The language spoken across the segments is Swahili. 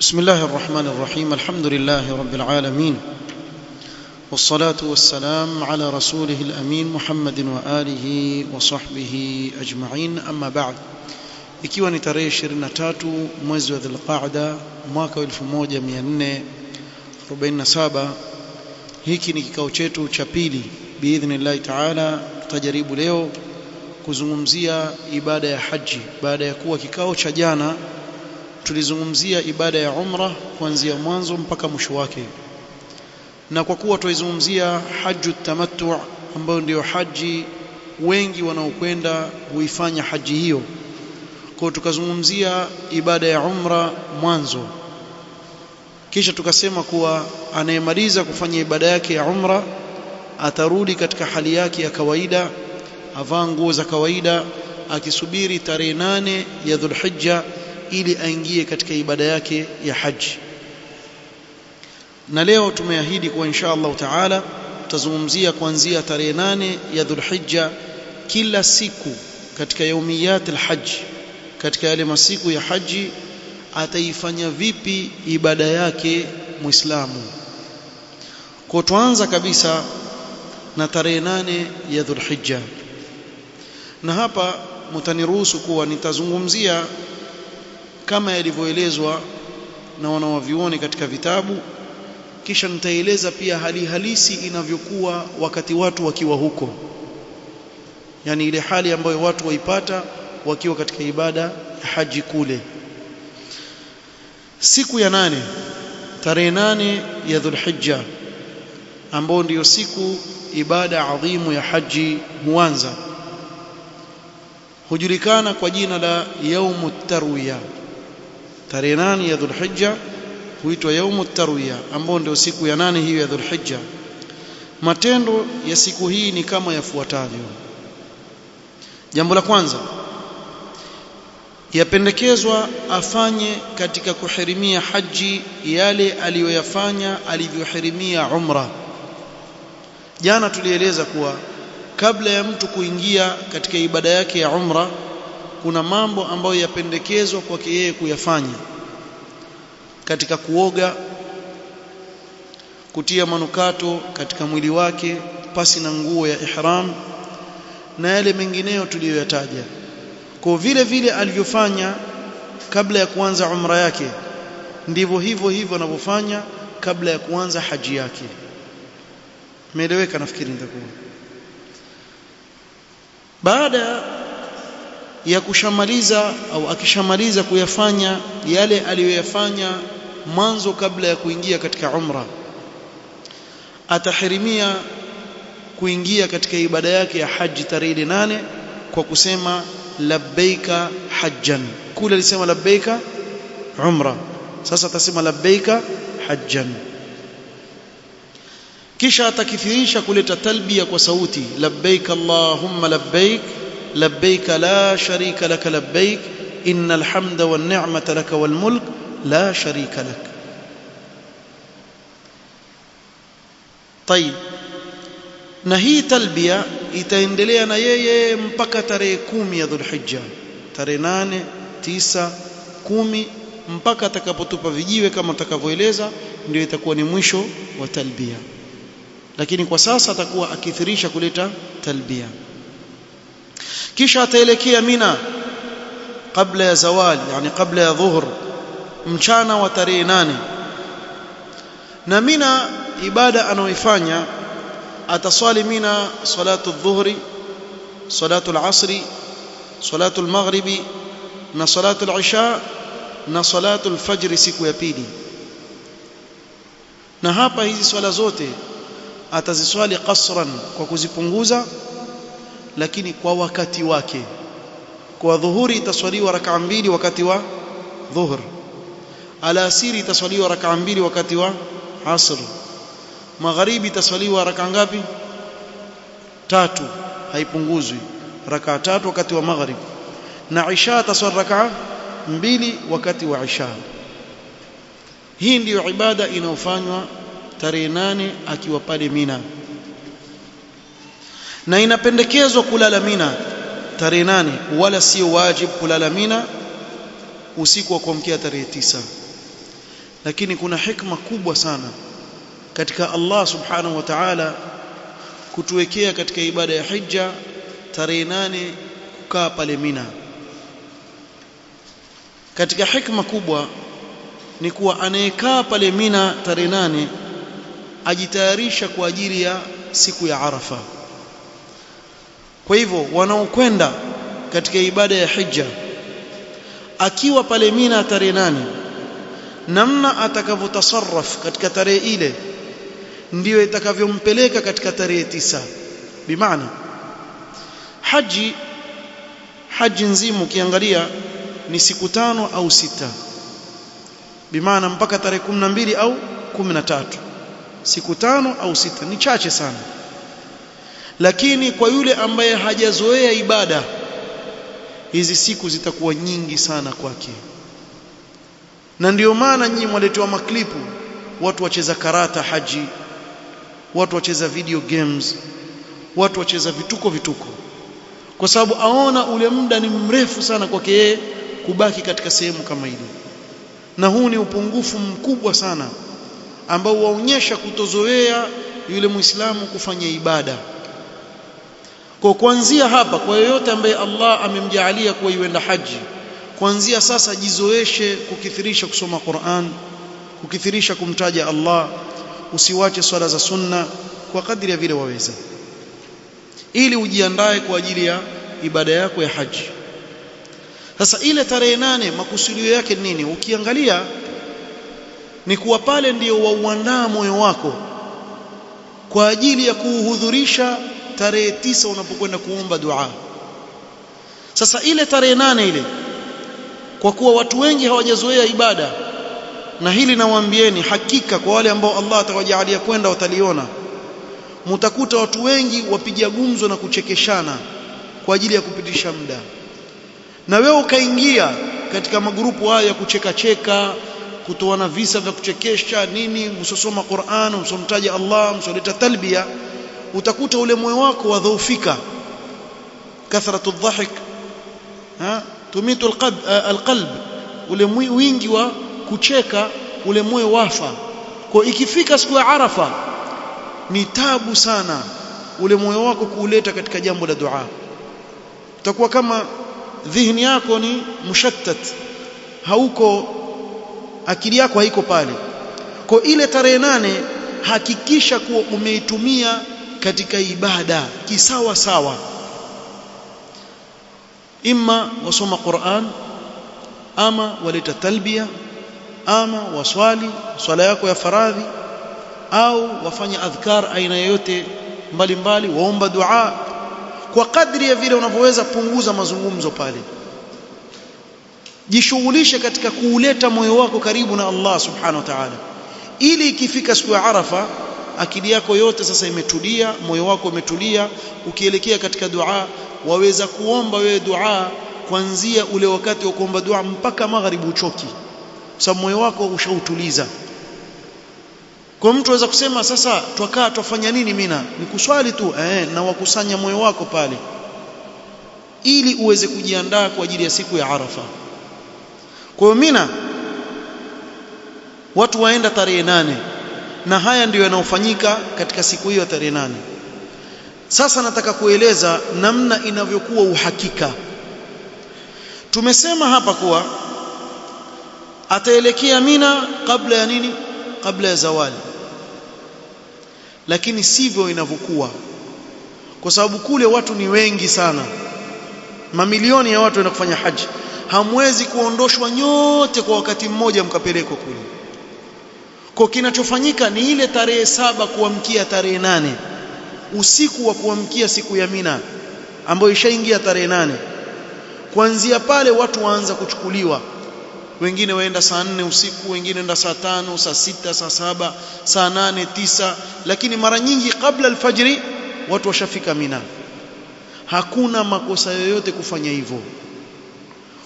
بسم الله الرحمن الرحيم. الحمد لله رب العالمين، والصلاة والسلام على رسوله الأمين محمد وآله وصحبه أجمعين. أما بعد، ikiwa ni tarehe 23 mwezi wa Dhulqaada mwaka 1447, hiki ni kikao chetu cha pili biidhnillah taala. Tutajaribu leo kuzungumzia ibada ya haji, baada ya kuwa kikao cha jana tulizungumzia ibada ya umra kuanzia mwanzo mpaka mwisho wake, na kwa kuwa tuizungumzia haju tamattu, ambayo ndio haji wengi wanaokwenda huifanya haji hiyo, kwa tukazungumzia ibada ya umra mwanzo, kisha tukasema kuwa anayemaliza kufanya ibada yake ya umra atarudi katika hali yake ya kawaida, avaa nguo za kawaida, akisubiri tarehe 8 ya Dhulhijja ili aingie katika ibada yake ya haji. Na leo tumeahidi kwa insha Allah taala tutazungumzia kuanzia tarehe 8 ya Dhulhijja, kila siku katika yaumiyat alhajj, katika yale masiku ya haji ataifanya vipi ibada yake Muislamu. Kwa tuanza kabisa na tarehe 8 ya Dhulhijja, na hapa mtaniruhusu kuwa nitazungumzia kama yalivyoelezwa na wanawavyuoni katika vitabu, kisha nitaeleza pia hali halisi inavyokuwa wakati watu wakiwa huko, yani ile hali ambayo watu waipata wakiwa katika ibada ya haji kule. Siku ya 8, tarehe 8 ya Dhulhijja, ambayo ndiyo siku ibada adhimu ya haji huanza, hujulikana kwa jina la yaumut tarwiya. Tarehe 8 ya Dhulhijja huitwa yaumut tarwiya, ambayo ndio siku ya 8 hiyo ya Dhulhijja. Matendo ya siku hii ni kama yafuatavyo. Jambo la kwanza, yapendekezwa afanye katika kuhirimia haji yale aliyoyafanya alivyohirimia umra. Jana tulieleza kuwa kabla ya mtu kuingia katika ibada yake ya umra kuna mambo ambayo yapendekezwa kwake yeye kuyafanya, katika kuoga, kutia manukato katika mwili wake pasi na nguo ya ihram, na yale mengineyo tuliyoyataja. Kwa vile vile alivyofanya kabla ya kuanza umra yake, ndivyo hivyo anavyofanya kabla ya kuanza haji yake. Umeeleweka? Nafikiri nitakuwa baada ya kushamaliza au akishamaliza kuyafanya yale aliyoyafanya mwanzo kabla ya kuingia katika umra, atahirimia kuingia katika ibada yake ya haji tarehe 8 kwa kusema labbaika hajjan. Kule alisema labbaika umra, sasa atasema labbaika hajjan. Kisha atakithirisha kuleta talbia kwa sauti, labbaik allahumma labbaik labbaik la sharika laka labbaik innal hamda wan ni'mata laka wal mulk la sharika lak. Tayib, na hii talbia itaendelea na yeye mpaka tarehe 10 ya Dhulhijja, tarehe 8, 9, 10, mpaka atakapotupa vijiwe kama atakavyoeleza, ndio itakuwa ni mwisho wa talbia. Lakini kwa sasa atakuwa akithirisha kuleta talbia. Kisha ataelekea Mina kabla ya zawali, yani kabla ya dhuhur, mchana wa tarehe 8. Na Mina ibada anaoifanya, ataswali Mina salatu dhuhri, salatu al-asri, salatu al-maghribi na salatu al-isha na salatu al-fajr siku ya pili. Na hapa hizi swala zote ataziswali qasran, kwa kuzipunguza, lakini kwa wakati wake. Kwa dhuhuri itaswaliwa rak'a 2 wakati wa dhuhur, alasiri itaswaliwa rak'a 2 wakati wa asr, magharibi itaswaliwa rak'a ngapi? 3, haipunguzwi, rak'a 3 wakati wa maghrib, na isha taswali rak'a 2 wakati wa isha. Hii ndiyo ibada inayofanywa tarehe 8 akiwa pale Mina, na inapendekezwa kulala Mina tarehe 8, wala sio wajib kulala Mina usiku wa kuamkia tarehe 9. lakini kuna hikma kubwa sana katika Allah subhanahu wa ta'ala kutuwekea katika ibada ya hija tarehe 8 kukaa pale Mina. Katika hikma kubwa ni kuwa anayekaa pale Mina tarehe 8 ajitayarisha kwa ajili ya siku ya Arafa. Kwa hivyo wanaokwenda katika ibada ya hija akiwa pale Mina tarehe 8, namna atakavyotasarraf katika tarehe ile ndiyo itakavyompeleka katika tarehe 9. Bimaana haji nzima ukiangalia ni siku 5 au 6, bimaana mpaka tarehe 12 au 13, siku 5 au 6, ni chache sana. Lakini kwa yule ambaye hajazoea ibada, hizi siku zitakuwa nyingi sana kwake. Na ndio maana nyinyi mwaletewa maklipu, watu wacheza karata haji, watu wacheza video games, watu wacheza vituko, kwa sababu aona ule muda ni mrefu sana kwake yeye kubaki katika sehemu kama ile. Na huu ni upungufu mkubwa sana ambao waonyesha kutozoea yule Muislamu kufanya ibada. Kwa kuanzia hapa, kwa yoyote ambaye Allah amemjaalia kuwa yuenda haji, kuanzia sasa jizoeshe kukithirisha kusoma Qur'an, kukithirisha kumtaja Allah, usiwache swala za sunna kwa kadri ya vile waweza, ili ujiandae kwa ajili ya ibada yako ya haji. Sasa ile tarehe 8 makusudio yake nini? Ukiangalia ni kuwa pale ndio wauandaa moyo wako kwa ajili ya kuhudhurisha tarehe 9 unapokwenda kuomba dua. Sasa ile tarehe 8 ile, kwa kuwa watu wengi hawajazoea ibada, na hili nawaambieni hakika kwa wale ambao Allah atawajalia kwenda wataliona, mtakuta watu wengi wapiga gumzo na kuchekeshana kwa ajili ya kupitisha muda. Na wewe ukaingia katika magrupu haya ya kucheka, kutoana visa vya kuchekesha nini, msosoma Qur'an, msomtaja Allah, msoleta talbia, utakuta ule moyo wako wadhoofika. Kathratu dhahik tumitu alqalb, ule wingi wa kucheka ule moyo wafa. Kwa ikifika siku ya Arafa ni tabu sana ule moyo wako kuuleta katika jambo la dua. Utakuwa kama dhihni yako ni mushattat, hauko, akili yako haiko pale. Kwa ile tarehe 8 hakikisha kuwa umeitumia katika ibada kisawa sawa, imma wasoma Qur'an, ama waleta talbia, ama waswali swala yako ya faradhi, au wafanya adhkar aina yoyote mbalimbali, waomba dua. Kwa kadri ya vile unavyoweza punguza mazungumzo pale, jishughulishe katika kuuleta moyo wako karibu na Allah subhanahu wa ta'ala, ili ikifika siku ya Arafa akili yako yote sasa imetulia, moyo wako umetulia. Ukielekea katika dua waweza kuomba wewe dua kuanzia ule wakati wa kuomba dua mpaka magharibi uchoki, sababu moyo wako ushautuliza. Kwa mtu aweza kusema sasa twakaa twafanya nini Mina? Ni kuswali tu. Na wakusanya moyo wako pale ili uweze kujiandaa kwa ajili ya siku ya Arafa. Kwa hiyo Mina watu waenda tarehe 8, na haya ndiyo yanayofanyika katika siku hiyo tarehe 8. Sasa nataka kueleza namna inavyokuwa uhakika. Tumesema hapa kuwa ataelekea Mina kabla ya nini? Kabla ya zawali. Lakini sivyo inavyokuwa, kwa sababu kule watu ni wengi sana, mamilioni ya watu wanaenda kufanya haji. Hamwezi kuondoshwa nyote kwa wakati mmoja mkapelekwa kule. Kwa kinachofanyika ni ile tarehe 7 kuamkia tarehe 8, usiku wa kuamkia siku ya Mina ambayo ishaingia tarehe 8. Kuanzia pale watu waanza kuchukuliwa, wengine waenda saa 4 usiku, wengine waenda saa 5, saa 6, saa 7, saa 8, 9, lakini mara nyingi kabla alfajiri watu washafika Mina. Hakuna makosa yoyote kufanya hivyo.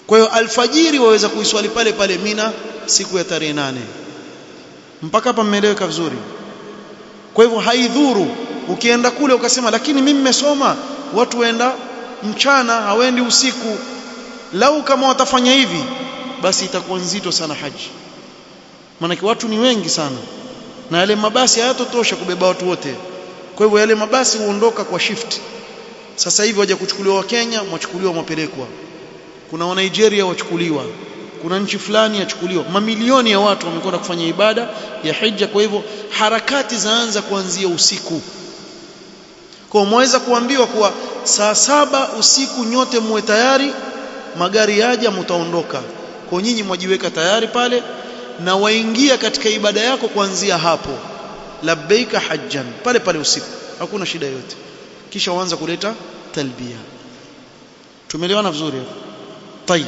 Kwa hiyo alfajiri waweza kuiswali pale pale Mina siku ya tarehe 8. Mpaka hapa mmeeleweka vizuri? Kwa hivyo haidhuru ukienda kule ukasema lakini mimi nimesoma watu waenda mchana hawendi usiku. Lau kama watafanya hivi basi itakuwa nzito sana haji. maana watu ni wengi sana na yale mabasi hayatotosha kubeba watu wote. Kwa hivyo yale mabasi huondoka kwa shift. Sasa hivi waje kuchukuliwa wa Kenya, mwachukuliwa mapelekwa. Kuna wa Nigeria wachukuliwa. Kuna nchi fulani yachukuliwa. Mamilioni ya watu wamekwenda kufanya ibada ya hija. Kwa hivyo harakati zaanza kuanzia usiku. Kwa mwaweza kuambiwa kuwa saa 7 usiku nyote muwe tayari, magari yaja mtaondoka. Kwa nyinyi mwajiweka tayari pale na waingia katika ibada yako kuanzia hapo. Labbaika hajjan, pale pale usiku. Hakuna shida yote. Kisha waanza kuleta talbia. Tumeelewana vizuri hapo? Tayeb.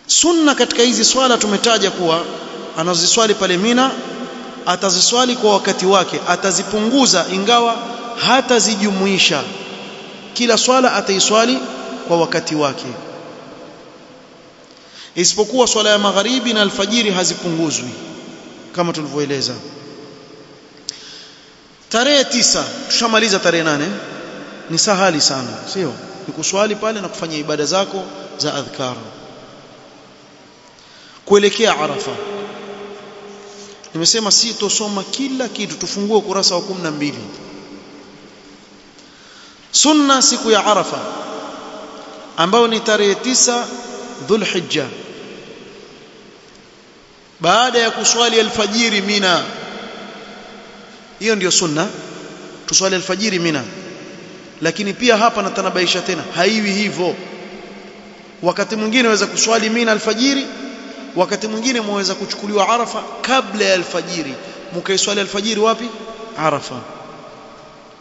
Sunna katika hizi swala tumetaja kuwa anaziswali pale Mina, ataziswali kwa wakati wake, atazipunguza ingawa hatazijumuisha. Kila swala ataiswali kwa wakati wake, isipokuwa swala ya magharibi na alfajiri hazipunguzwi kama tulivyoeleza. Tarehe 9 tushamaliza. tarehe 8 ni sahali sana, sio? Ni kuswali pale na kufanya ibada zako za adhkar. Kuelekea Arafa, nimesema si tosoma kila kitu, tufungue ukurasa wa 12. Sunna siku ya Arafa ambayo ni tarehe 9 Dhulhijja, baada ya kuswali alfajiri Mina. Hiyo ndio sunna, tuswali alfajiri Mina. Lakini pia hapa natanabaisha tena, haiwi hivyo. Wakati mwingine waweza kuswali Mina alfajiri, wakati mwingine mwaweza kuchukuliwa Arafa kabla ya alfajiri, mkaiswali alfajiri wapi? Arafa.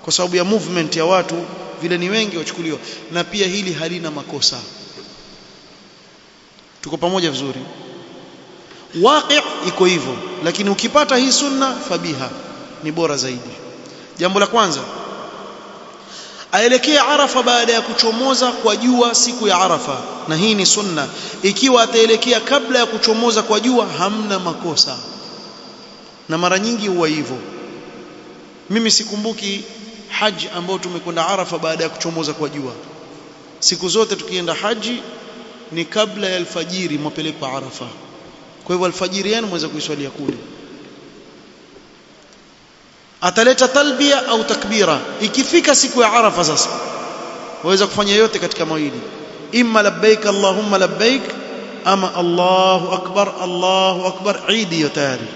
Kwa sababu ya movement ya watu, vile ni wengi wachukuliwa. Na pia hili halina makosa. Tuko pamoja vizuri? Waqi' iko hivyo, lakini ukipata hii sunna fabiha, ni bora zaidi. Jambo la kwanza, aelekea Arafa baada ya kuchomoza kwa jua siku ya Arafa, na hii ni sunna. Ikiwa ataelekea kabla ya kuchomoza kwa jua hamna makosa, na mara nyingi huwa hivyo. Mimi sikumbuki haji ambao tumekwenda Arafa baada ya kuchomoza kwa jua. Siku zote tukienda haji ni kabla ya alfajiri mpelekwa Arafa. Kwa hivyo alfajiri yenu mweza kuiswalia kule. Ataleta talbia au takbira. Ikifika siku ya Arafa sasa waweza kufanya yote katika mawili, imma labbaik allahumma labbaik, ama Allahu akbar. Eid hiyo tayari,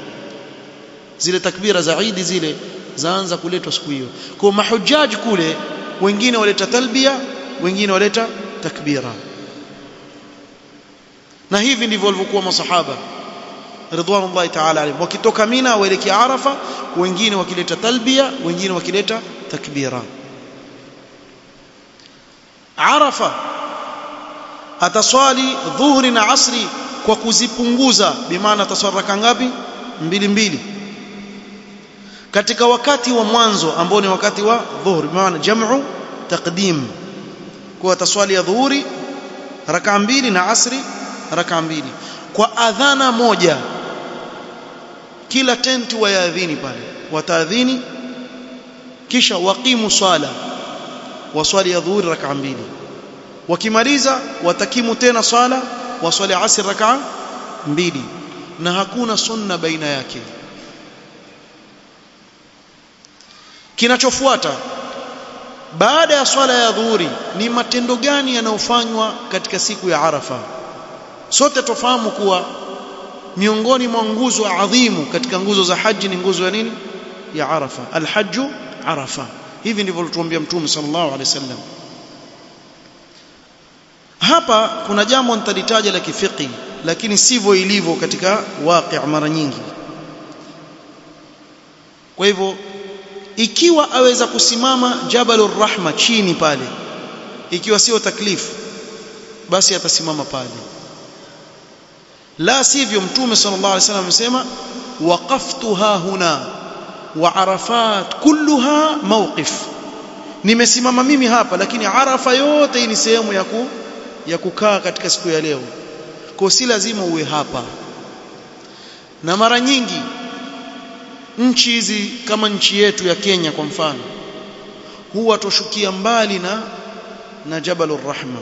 zile takbira za Eid zile zaanza kuletwa siku hiyo. Kwa mahujaji kule, wengine waleta talbia, wengine waleta takbira. Na hivi ndivyo walivyokuwa masahaba ridwanullahi ta'ala alayhim, wakitoka Mina waelekea Arafa, wengine wakileta talbia, wengine wakileta takbira. Arafa ataswali dhuhri na asri kwa kuzipunguza, bimaana ataswali raka ngapi? 2 katika wakati wa mwanzo ambao ni wakati wa dhuhri, bimaana jam'u taqdim. Kwa ataswali ya dhuhuri raka 2 na asri raka 2 kwa adhana moja. Kila tenti wayaadhini pale, wataadhini kisha waqimu swala, waswali ya dhuhuri raka 2. Wakimaliza watakimu tena swala, waswali asri raka 2, na hakuna sunna baina yake. Kinachofuata baada ya swala ya dhuhuri ni matendo gani yanayofanywa katika siku ya Arafa? Sote tufahamu kuwa miongoni mwa nguzo adhimu katika nguzo za haji ni nguzo ya nini? Ya Arafa. Alhajju Arafa. Hivi ndivyo alituambia Mtume sallallahu alaihi wasallam. Hapa kuna jambo nitalitaja la kifiqhi, lakini sivyo ilivyo katika waqi' mara nyingi. Kwa hivyo ikiwa aweza kusimama Jabalur Rahma chini pale, ikiwa sio taklifu, basi atasimama pale. La sivyo, Mtume sallallahu alaihi wasallam amesema waqaftuha huna wa Arafat kulluha mawqif, nimesimama mimi hapa, lakini Arafa yote hii ni sehemu ya kukaa katika siku ya leo. Kwa si lazima uwe hapa. Na mara nyingi nchi hizi kama nchi yetu ya Kenya kwa mfano, huwa toshukia mbali na Jabalur Rahma,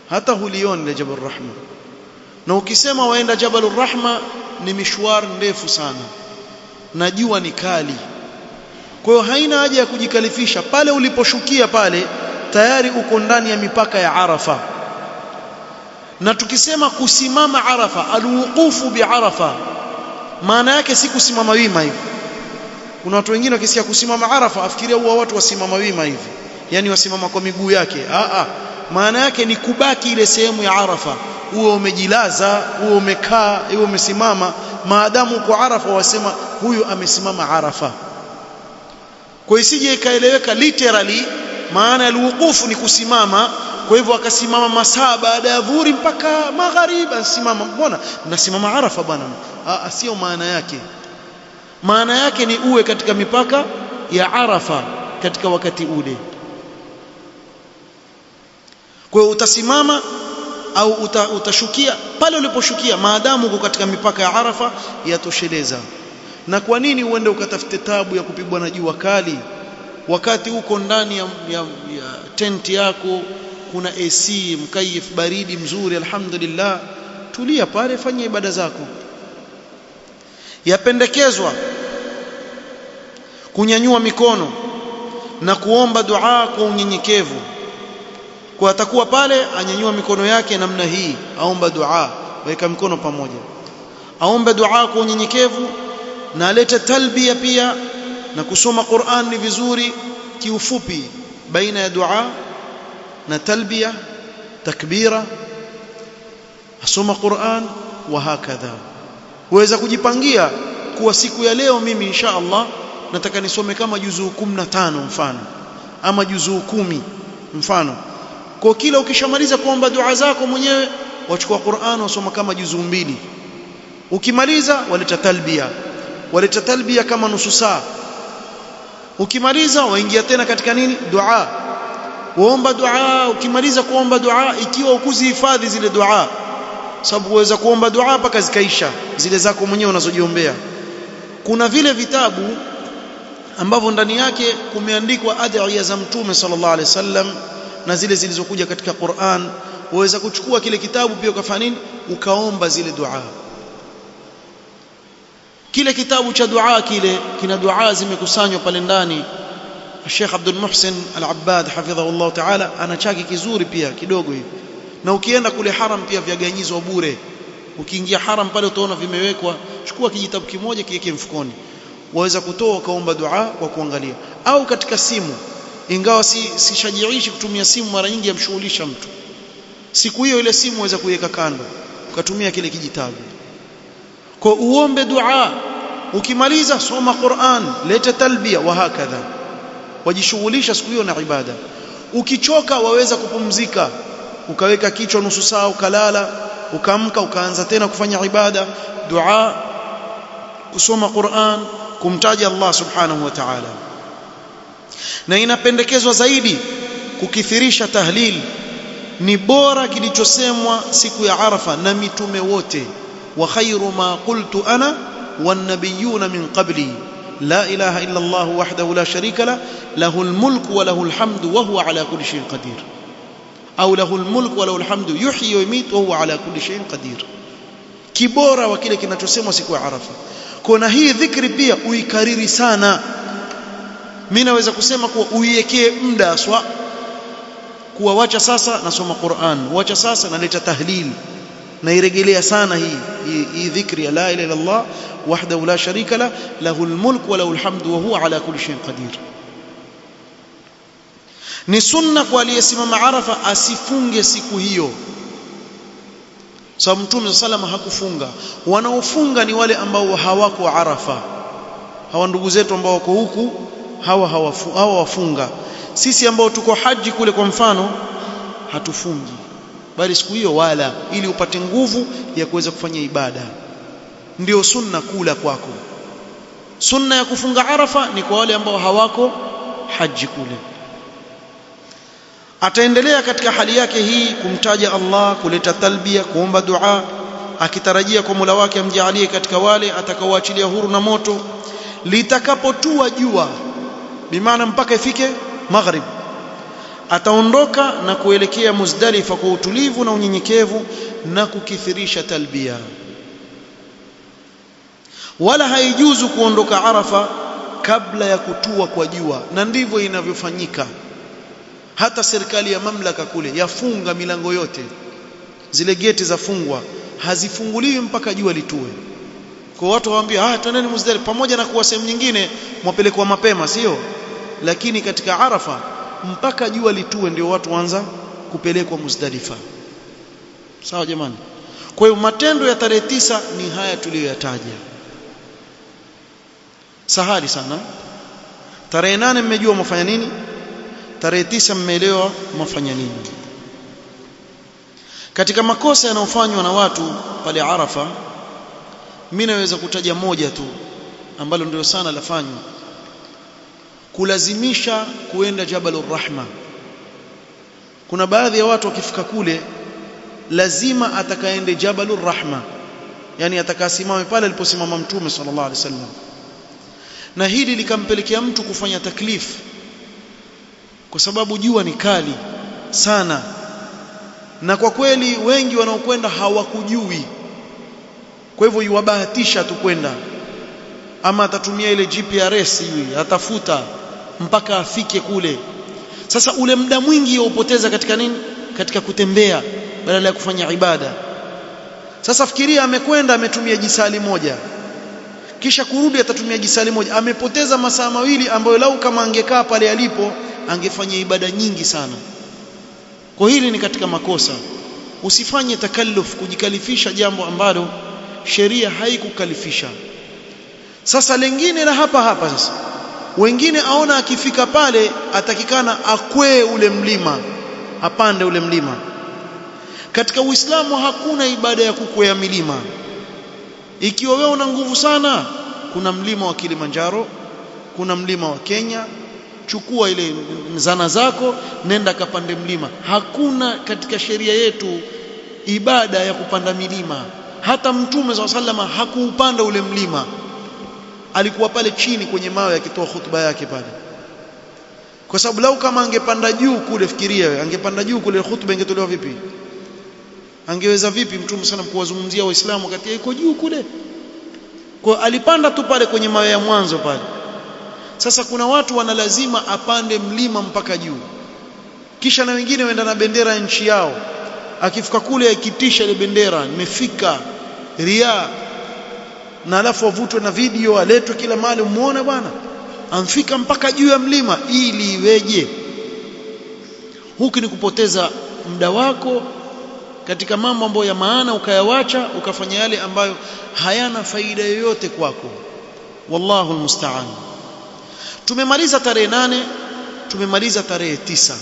hata hulioni la Jabalur Rahma. na ukisema waenda Jabalur Rahma ni mishwar ndefu sana na jua ni kali. Kwa hiyo haina haja ya kujikalifisha. Pale uliposhukia pale tayari uko ndani ya mipaka ya Arafa. Na tukisema kusimama Arafa, alwuqufu bi Arafa, maana yake si kusimama wima hivi. Kuna watu wengine wakisikia kusimama Arafa afikiria huwa watu wasimama wima hivi, yani wasimama kwa miguu yake. Maana yake ni kubaki ile sehemu ya Arafa, uwe umejilaza, uwe umekaa, uwe umesimama, maadamu uko Arafa wasema huyu amesimama Arafa. Kwa isije ikaeleweka literally maana alwuqufu ni kusimama, kwa hivyo akasimama masaa baada ya dhuhuri mpaka magharibi asimama, mbona nasimama Arafa bwana. Sio maana yake. Maana yake ni uwe katika mipaka ya Arafa katika wakati ule. Kwa hiyo utasimama au utashukia pale uliposhukia, maadamu uko katika mipaka ya Arafa yatosheleza. Na kwa nini uende ukatafute tabu ya kupigwa na jua kali wakati uko ndani ya tenti yako, kuna AC, mkayif baridi mzuri, alhamdulillah, tulia pale, fanya ibada zako. Yapendekezwa kunyanyua mikono na kuomba dua kwa unyenyekevu. Kwa atakuwa pale anyanyua mikono yake namna hii, aomba dua, weka mikono pamoja, aombe dua kwa unyenyekevu, na alete talbia pia, na kusoma Qur'an ni vizuri. Kiufupi baina ya dua na talbia, takbira, asoma Qur'an wa hakadha. Uweza kujipangia kuwa siku ya leo mimi insha Allah nataka nisome kama juzuu 15 mfano, ama juzuu 10 mfano. Kwa kila ukishamaliza kuomba dua zako mwenyewe, wachukua Qur'an wasoma kama juzuu 2. Ukimaliza waleta talbia kama nusu saa. Ukimaliza waingia tena katika nini? Dua. Waomba dua. Ukimaliza kuomba dua, ikiwa ukuzihifadhi zile dua, sababu uweza kuomba dua mpaka zikaisha zile zako mwenyewe unazojiombea. Kuna vile vitabu ambavyo ndani yake kumeandikwa adhiya za Mtume sallallahu alaihi wasallam na zile zilizokuja katika Qur'an. Waweza kuchukua kile kitabu pia ukafanya nini? Ukaomba zile dua. Kile kitabu cha dua kile kina dua zimekusanywa pale ndani. Sheikh Abdul Muhsin Al-Abbad hafidhahullah ta'ala ana chaki kizuri pia kidogo hivi. Na ukienda kule haram pia vyaganyizwa bure. Ukiingia haram pale utaona vimewekwa. Chukua kijitabu kimoja kiweke mfukoni, waweza kutoa kaomba dua kwa kuangalia, au katika simu. Ingawa sishajiishi kutumia simu, mara nyingi yamshughulisha mtu. Siku hiyo ile simu waweza kuiweka kando, ukatumia kile kijitabu kwa uombe dua. Ukimaliza soma Qur'an, leta talbia wa hakadha, wajishughulisha siku hiyo na ibada. Ukichoka waweza kupumzika, ukaweka kichwa nusu saa ukalala, ukaamka ukaanza tena kufanya ibada, dua, kusoma Qur'an, kumtaja Allah subhanahu wa ta'ala. Na inapendekezwa zaidi kukithirisha tahlil. Ni bora kilichosemwa siku ya Arafa na mitume wote, wa khairu ma qultu ana wan nabiyuna min qabli la ilaha illa Allah wahdahu la sharika la lahul mulku wa lahul hamdu wa huwa ala kulli shay'in qadir, au lahul mulku wa lahul hamdu yuhyi wa yumitu wa huwa ala kulli shay'in qadir. Kibora wa kile kinachosemwa siku ya Arafa. Kuna hii dhikri pia uikariri sana. Mimi naweza kusema kuwa uiwekee muda aswa, kuwa wacha sasa nasoma Qur'an, wacha sasa naleta tahlil, na irejelea sana hii dhikri ya la ilaha illa Allah wahdahu la sharika la lahul mulku wa lahul hamdu wa huwa ala kulli shay'in qadir. Ni sunna kwa aliyesimama Arafa asifunge siku hiyo, sababu Mtume sallallahu hakufunga. Wanaofunga ni wale ambao hawako Arafa. Hawa ndugu zetu ambao wako huku hawa wafunga. Sisi ambao tuko haji kule kwa mfano hatufungi, bali siku hiyo wala, ili upate nguvu ya kuweza kufanya ibada. Ndio sunna kula kwako. Sunna ya kufunga Arafa ni kwa wale ambao hawako haji kule. Ataendelea katika hali yake hii kumtaja Allah, kuleta talbia, kuomba dua, akitarajia kwa Mola wake amjalie katika wale atakaoachilia huru na moto litakapotua jua, bimaana mpaka ifike maghrib. ataondoka na kuelekea Muzdalifa kwa utulivu na unyenyekevu na kukithirisha talbia. Wala haijuzu kuondoka Arafa kabla ya kutua kwa jua, na ndivyo inavyofanyika. Hata serikali ya mamlaka kule yafunga milango yote, zile geti zafungwa, hazifunguliwi mpaka jua litue. Kwa watu waambia twendeni Muzdalifa, pamoja na kuwa sehemu nyingine mwapelekwa mapema, sio? Lakini katika Arafa mpaka jua litue ndio watu waanza kupelekwa Muzdalifa. Sawa jamani? Kwa hiyo matendo ya tarehe 9 ni haya tuliyoyataja. Sahali sana. Tarehe 8 mmejua mfanya nini, tarehe 9 mmeelewa mfanya nini. Katika makosa yanayofanywa na watu pale Arafa, mimi naweza kutaja moja tu ambalo ndio sana lafanywa: kulazimisha kuenda Jabalur Rahma. Kuna baadhi ya watu wakifika kule lazima atakaende Jabalur Rahma, yani atakasimame pale aliposimama Mtume sallallahu alaihi wasallam, na hili likampelekea mtu kufanya taklifu, kwa sababu jua ni kali sana, na kwa kweli wengi wanaokwenda hawakujui. Kwa hivyo yuwabahatisha tu kwenda, ama atatumia ile GPRS hivi, atafuta mpaka afike kule. Sasa ule muda mwingi upoteza katika nini? Katika kutembea badala ya kufanya ibada. Sasa fikiria, amekwenda ametumia jisali moja, kisha kurudi atatumia jisali moja, amepoteza masaa mawili ambayo lau kama angekaa pale alipo angefanya ibada nyingi sana. Kwa hili ni katika makosa. Usifanye takalluf, kujikalifisha jambo ambalo sheria haikukalifisha. Sasa lingine la hapa sasa, wengine aona akifika pale atakikana akwee ule mlima, apande ule mlima. Katika Uislamu hakuna ibada ya kukwea milima. Ikiwa wewe una nguvu sana, kuna mlima wa Kilimanjaro, kuna mlima wa Kenya, chukua ile zana zako, nenda kapande mlima. Hakuna katika sheria yetu ibada ya kupanda milima. Hata Mtume SAW hakuupanda ule mlima, alikuwa pale chini kwenye mawe akitoa hutuba yake pale. Kwa sababu lau kama angepanda juu kule, fikiria wewe, angepanda juu kule, hutuba ingetolewa vipi? Angeweza vipi Mtume SAW kuwazungumzia Waislamu wakati yuko juu kule? Kwa alipanda tu pale kwenye mawe ya mwanzo pale. Sasa kuna watu wanalazima apande mlima mpaka juu, kisha na wengine waenda na bendera ya nchi yao, akifika kule akitisha ile bendera, nimefika ria, na alafu avutwe na video, aletwe kila mahali, umuone bwana amfika mpaka juu ya mlima. Ili iweje? Huku ni kupoteza muda wako katika mambo ambayo ya maana, ukayawacha ukafanya yale ambayo hayana faida yoyote kwako. Wallahu almusta'an. Tumemaliza tarehe 8, tumemaliza tarehe 9.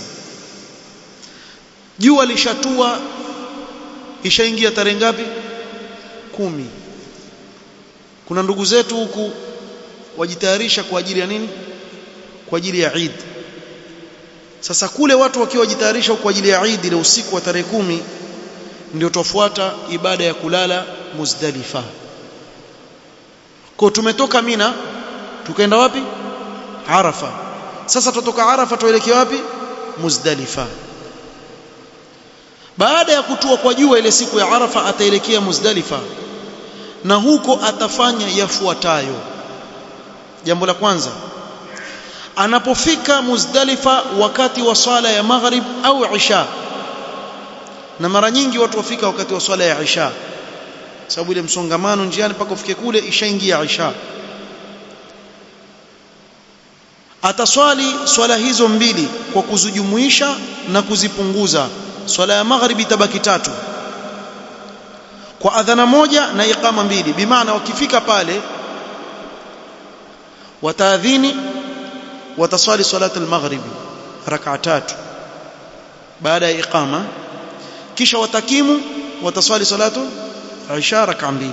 Jua lishatua, ishaingia tarehe ngapi? 10. Kuna ndugu zetu huku wajitayarisha kwa ajili ya nini? Kwa ajili ya Eid. Sasa kule watu wakiwa wajitayarisha kwa ajili ya Eid ile usiku wa tarehe 10, ndio tufuata ibada ya kulala Muzdalifa. Kwa tumetoka Mina tukaenda wapi? Arafa. Sasa tutoka Arafa tuelekea wapi? Muzdalifa. Baada ya kutua kwa jua ile siku ya Arafa ataelekea Muzdalifa, na huko atafanya yafuatayo. Jambo la kwanza, anapofika Muzdalifa wakati wa swala ya maghrib au isha, na mara nyingi watu wafika wakati wa swala ya isha sababu ile msongamano njiani mpaka ufike kule ishaingia isha. Ataswali swala hizo mbili kwa kuzijumuisha na kuzipunguza. Swala ya magharibi tabaki 3 kwa adhana moja na iqama 2. Bimaana wakifika pale wataadhini, wataswali salatu al-maghribi rak'a 3 baada ya iqama, kisha watakimu, wataswali salatu isha rak'a 2.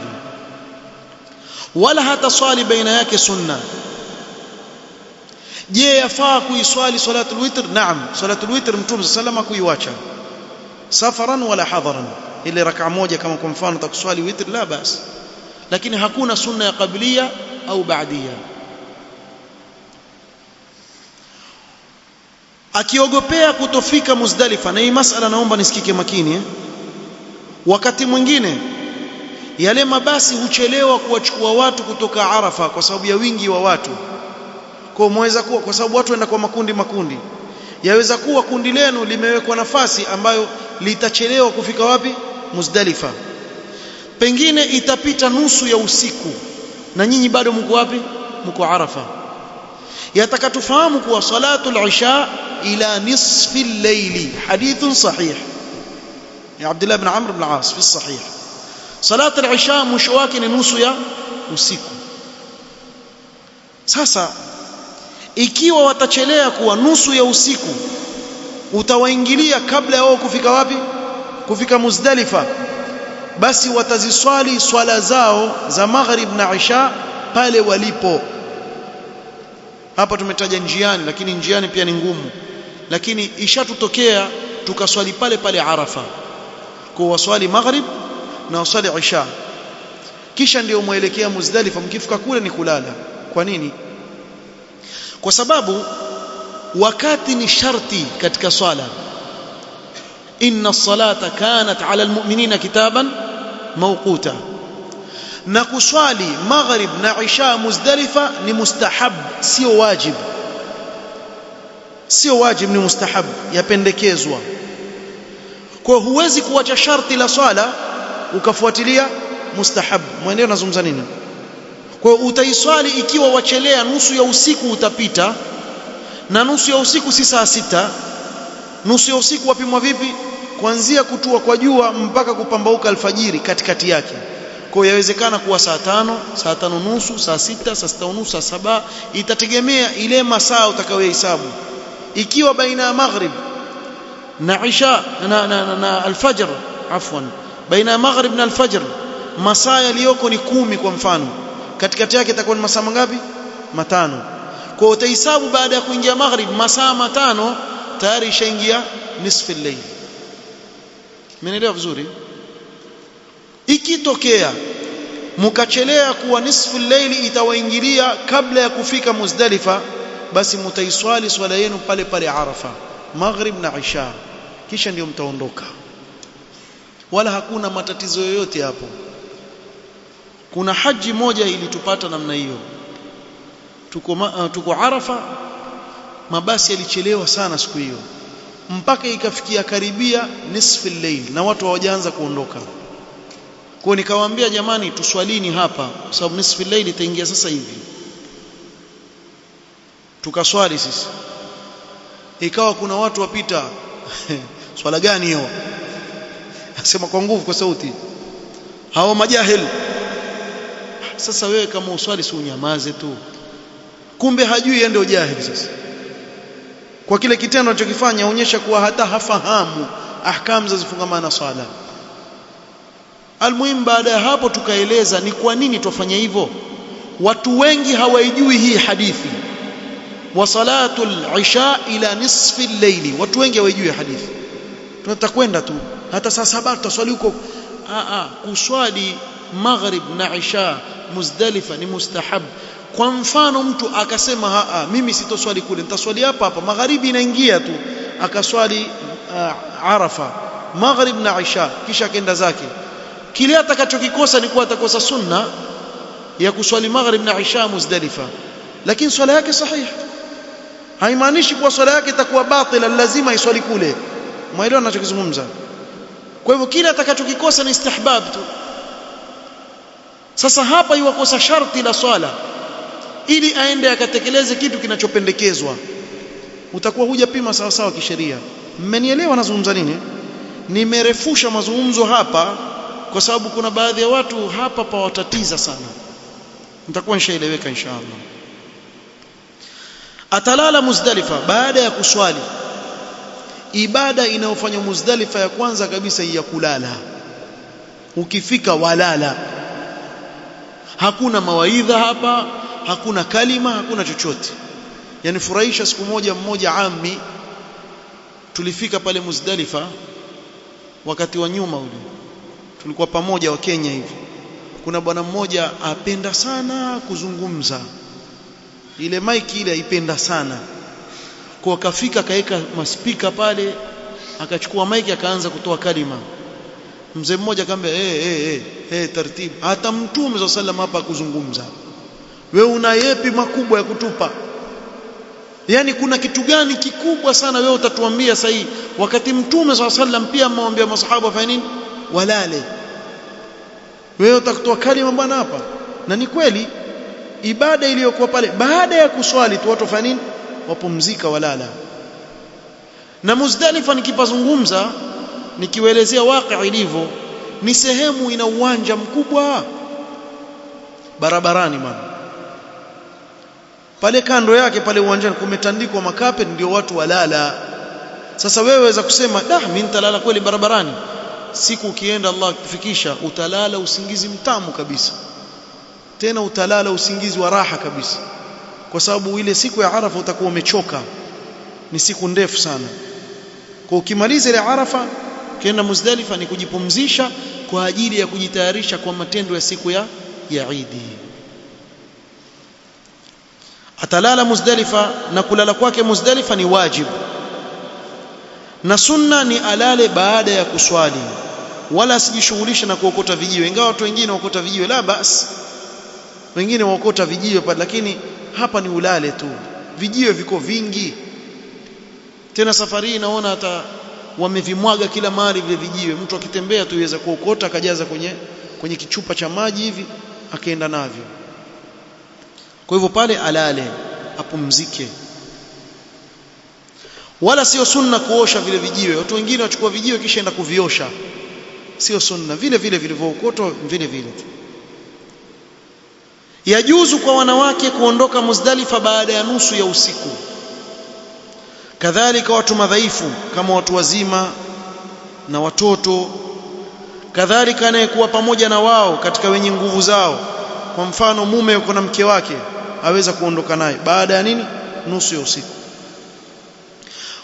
Wala hataswali baina yake sunna. Je, yafaa kuiswali salatul witr? Naam, salatul witr Mtume sallallahu kuiwacha safaran wala hadaran, ile rak'a moja kama kwa mfano utakuswali witr la bas, lakini hakuna sunna ya qabliya au ba'diya. akiogopea kutofika Muzdalifa, na hii masala naomba nisikike makini wakati mwingine yale mabasi huchelewa kuwachukua watu kutoka Arafa kwa sababu ya wingi wa watu. Kwa mweza kuwa kwa sababu watu waenda kwa makundi, yaweza kuwa kundi lenu limewekwa nafasi ambayo litachelewa kufika wapi? Muzdalifa. Pengine itapita nusu ya usiku na nyinyi bado mko wapi? Mko Arafa. Yataka tufahamu kuwa salatul isha ila nisfi al-layli, hadithun sahih ya Abdullah ibn Amr ibn al-As fi sahih. Salatul isha mwisho wake ni nusu ya usiku. Sasa ikiwa watachelea kuwa nusu ya usiku, utawaingilia kabla ya wao kufika wapi? Kufika Muzdalifa, basi wataziswali swala zao za maghrib na isha pale walipo. Hapa tumetaja njiani, lakini njiani pia ni ngumu, lakini ishatutokea tukaswali pale pale Arafa, kwa waswali maghrib na waswali isha, kisha ndio muelekea Muzdalifa. Mkifika kule ni kulala. Kwa nini? Kwa sababu wakati ni sharti katika swala. Inna as-salata kanat ala al-mu'minina kitaban mawquta, na kuswali maghrib na isha Muzdalifa ni mustahab, sio wajib. Sio wajib, ni mustahab, yapendekezwa. Kwa huwezi kuacha sharti la swala ukafuatilia mustahab. Mwenyewe nazungumza nini? Kwa utaiswali ikiwa wachelea nusu ya usiku utapita, na nusu ya usiku si saa 6. Nusu ya usiku wapimwa vipi? Kuanzia kutua kwa jua mpaka kupambauka alfajiri, katikati yake. Kwa yawezekana kuwa saa 5, saa 5 nusu, saa 6, saa 6 nusu, saa 7, itategemea ile masaa utakayohesabu. Ikiwa baina ya maghrib na isha na alfajr, afwan, baina ya maghrib na alfajr masaa yaliyoko ni 10 kwa mfano, katikati yake itakuwa ni masaa mangapi? 5. Kwa utahesabu baada ya kuingia maghrib masaa 5 tayari ishaingia nisfu al-layl. Mmenielewa vizuri? Ikitokea mkachelea kuwa nisfu al-layl itawaingilia kabla ya kufika Muzdalifa, basi mtaiswali swala yenu pale pale Arafa, maghrib na isha, kisha ndio mtaondoka. Wala hakuna matatizo yoyote hapo. Kuna haji moja ilitupata namna hiyo. Tuko Arafa, mabasi yalichelewa sana siku hiyo, mpaka ikafikia karibia nisfu al-layl na watu hawajaanza kuondoka. Kwa nikawaambia, jamani, tuswalini hapa kwa sababu nisfu al-layl itaingia sasa hivi. Tukaswali sisi, ikawa kuna watu wapita swala gani hiyo? Asema kwa nguvu, kwa sauti, hao majahil. Sasa wewe kama uswali si unyamaze tu? Kumbe hajui yeye ndio jahili. Sasa kwa kile kitendo anachokifanya aonyesha kuwa hata hafahamu ahkamu za zifungamana na swala. Almuhimu, baada ya hapo tukaeleza ni kwa nini tufanya hivyo. Watu wengi hawaijui hii hadithi, wa salatul isha ila nisfi al-layli. Watu wengi hawaijui hadithi. Tunatakwenda tu hata saa 7 tutaswali huko. Kuswali maghrib na isha Muzdalifa ni mustahab. Kwa mfano mtu akasema mimi sitoswali kule, nitaswali hapa hapa, magharibi inaingia tu, akaswali Arafa maghrib na isha, kisha akaenda zake, kile atakachokikosa ni kuwa atakosa sunna ya kuswali maghrib na isha Muzdalifa, lakini swala yake sahihi. Haimaanishi kuwa swala yake itakuwa batila, lazima iswali kule. Mwaelewa ninachokizungumza? Kwa hivyo kile atakachokikosa ni istihbab tu. Sasa hapa yuwakosa sharti la swala ili aende akatekeleze kitu kinachopendekezwa, utakuwa hujapima sawa sawa kisheria. Mmenielewa nazungumza nini? Nimerefusha mazungumzo hapa kwa sababu kuna baadhi ya watu hapa pawatatiza sana. Nitakuwa nishaeleweka inshallah. Atalala Muzdalifa baada ya kuswali. Ibada inayofanywa Muzdalifa ya kwanza kabisa ya kulala. Ukifika walala. Hakuna mawaidha hapa, hakuna kalima, hakuna chochote. Yani furahisha, siku mmoja ammi, tulifika pale Muzdalifa wakati wa nyuma ule, tulikuwa pamoja wa Kenya hivi. Kuna bwana mmoja apenda sana kuzungumza, ile maiki ile aipenda sana. Kwa kafika kaeka maspika pale, akachukua maiki akaanza kutoa kalima. Mzee mmoja akamwambia taratibu, hata Mtume sallam hapa kuzungumza, wewe una yepi makubwa ya kutupa? Yani kuna kitu gani kikubwa sana wewe utatuambia sahihi, wakati Mtume sallam pia amwambia masahaba wafanye nini? Walale. Wewe utakutoa kalima bwana hapa? Na ni kweli ibada iliyokuwa pale baada ya kuswali tu watu wafanye nini? Wapumzika, walala. Na Muzdalifa nikipazungumza, nikiwaelezea waqi ilivyo, ni sehemu ina uwanja mkubwa barabarani bwana. Pale kando yake pale uwanjani kumetandikwa makape, ndio watu walala. Sasa wewe waweza kusema mimi nitalala kweli barabarani? Siku ukienda Allah kufikisha, utalala usingizi mtamu kabisa, tena utalala usingizi wa raha kabisa, kwa sababu ile siku ya Arafa utakuwa umechoka, ni siku ndefu sana. Kwa ukimaliza ile Arafa kienda Muzdalifa ni kujipumzisha kwa ajili ya kujitayarisha kwa matendo ya siku ya Eid. Atalala Muzdalifa, na kulala kwake Muzdalifa ni wajibu, na sunna ni alale baada ya kuswali, wala asijishughulishe na kuokota vijiwe. Ingawa watu wengine waokota vijiwe, la basi, wengine waokota vijiwe pale, lakini hapa ni ulale tu. Vijiwe viko vingi, tena safari hii naona hata wamevimwaga kila mahali vile vijiwe. Mtu akitembea tu yaweza kuokota akajaza kwenye kichupa cha maji hivi akaenda navyo. Kwa hivyo pale alale, apumzike. Wala sio sunna kuosha vile vijiwe. Watu wengine wachukua vijiwe kisha enda kuviosha, sio sunna. Vile vile vilivyookotwa vile vile. Yajuzu kwa wanawake kuondoka Muzdalifa baada ya nusu ya usiku, kadhalika watu madhaifu kama watu wazima na watoto, kadhalika anayekuwa pamoja na wao katika wenye nguvu zao. Kwa mfano mume yuko na mke wake, aweza kuondoka naye baada ya nini? Nusu ya usiku.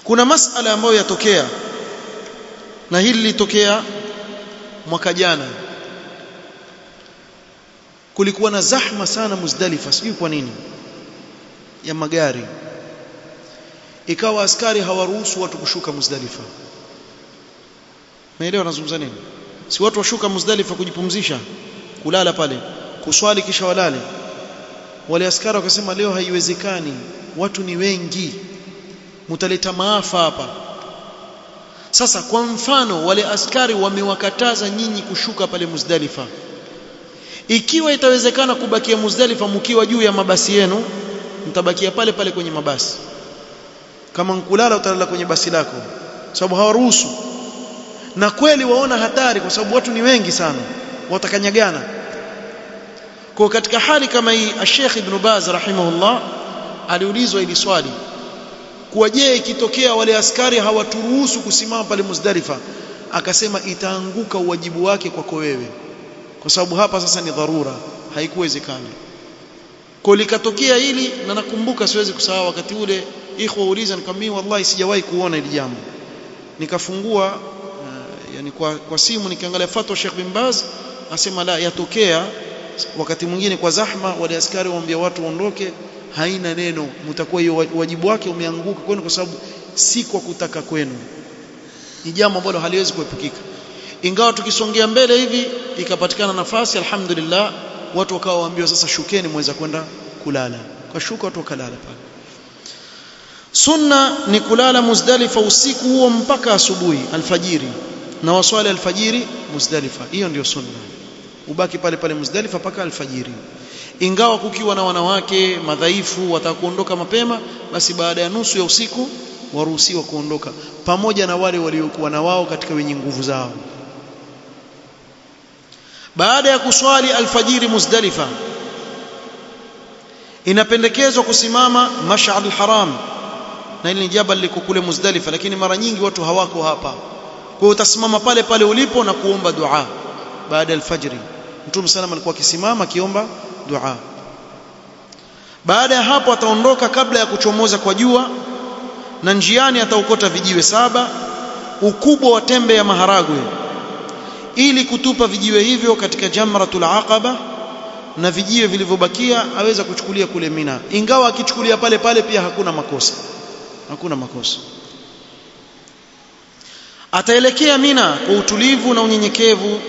Kuna masala ambayo yatokea, na hili litokea mwaka jana. Kulikuwa na zahma sana Muzdalifa, sijui kwa nini, ya magari. Ikawa askari hawaruhusu watu kushuka Muzdalifa. Maelewa nazungumza nini? Si watu washuka Muzdalifa kujipumzisha, kulala pale, kuswali kisha walale. Wale askari wakasema leo haiwezekani, watu ni wengi, mtaleta maafa hapa. Sasa kwa mfano wale askari wamewakataza nyinyi kushuka pale Muzdalifa. Ikiwa itawezekana kubakia Muzdalifa mkiwa juu ya mabasi yenu, mtabakia pale pale kwenye mabasi. Kama nkulala utalala kwenye basi lako, sababu hawaruhusu. Na kweli waona hatari, kwa sababu watu ni wengi sana, watakanyagana. Kwa katika hali kama hii, Sheikh Ibn Baz rahimahullah aliulizwa ili swali, kwa je ikitokea wale askari hawaturuhusu kusimama pale Muzdalifa, akasema itaanguka uwajibu wake kwako wewe, kwa sababu hapa sasa ni dharura, haikuwezekana. Kwa likatokea hili, na nakumbuka siwezi kusahau wakati ule ikhwa uliza, nikamwambia wallahi sijawahi kuona hili jambo. Nikafungua yani kwa simu nikaangalia fatwa Sheikh bin Baz, asema la, yatokea wakati mwingine kwa zahma wale askari waambia watu waondoke, haina neno, mtakuwa hiyo wajibu wake umeanguka kwenu, kwa sababu si kwa kutaka kwenu. Ni jambo ambalo haliwezi kuepukika. Ingawa tukisongea mbele hivi ikapatikana nafasi, alhamdulillah, watu wakawa waambiwa sasa shukeni mweza kwenda kulala. Kwa shuka watu wakalala pale. Sunna ni kulala Muzdalifa usiku huo mpaka asubuhi alfajiri, na waswali alfajiri Muzdalifa. Hiyo ndio sunna, ubaki pale pale Muzdalifa mpaka alfajiri. Ingawa kukiwa na wanawake madhaifu watakuondoka mapema, basi baada ya nusu ya usiku waruhusiwa kuondoka pamoja na wale waliokuwa na wao katika wenye nguvu zao. Baada ya kuswali alfajiri Muzdalifa, inapendekezwa kusimama Mash'ar al-Haram, na ile jabal liko kule Muzdalifa, lakini mara nyingi watu hawako hapa. Kwa hiyo utasimama pale pale ulipo na kuomba dua baada ya alfajiri. Mtume sallam alikuwa akisimama akiomba dua. Baada ya hapo ataondoka kabla ya kuchomoza kwa jua, na njiani ataokota vijiwe 7 ukubwa wa tembe ya maharagwe, ili kutupa vijiwe hivyo katika Jamratul Aqaba, na vijiwe vilivyobakia aweza kuchukulia kule Mina. Ingawa akichukulia pale pale pia hakuna makosa, hakuna makosa. Ataelekea Mina kwa utulivu na unyenyekevu,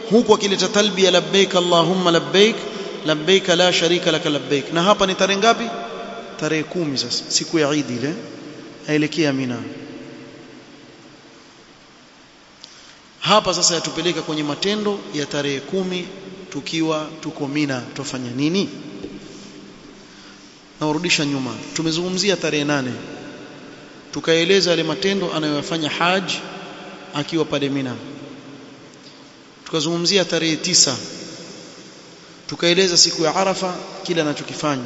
huku akileta talbiya labbaik allahumma labbaik labbaik la sharika laka labbaik. Na hapa ni tarehe ngapi? Tarehe 10. Sasa siku ya Eid ile aelekea Mina. Hapa sasa yatupeleka kwenye matendo ya tarehe 10 tukiwa tuko Mina. Tufanya nini? Na urudisha nyuma, tumezungumzia tarehe 8 tukaeleza yale matendo anayoyafanya haji akiwa pale Mina. Tukazungumzia tarehe 9 tukaeleza siku ya Arafa kila anachokifanya.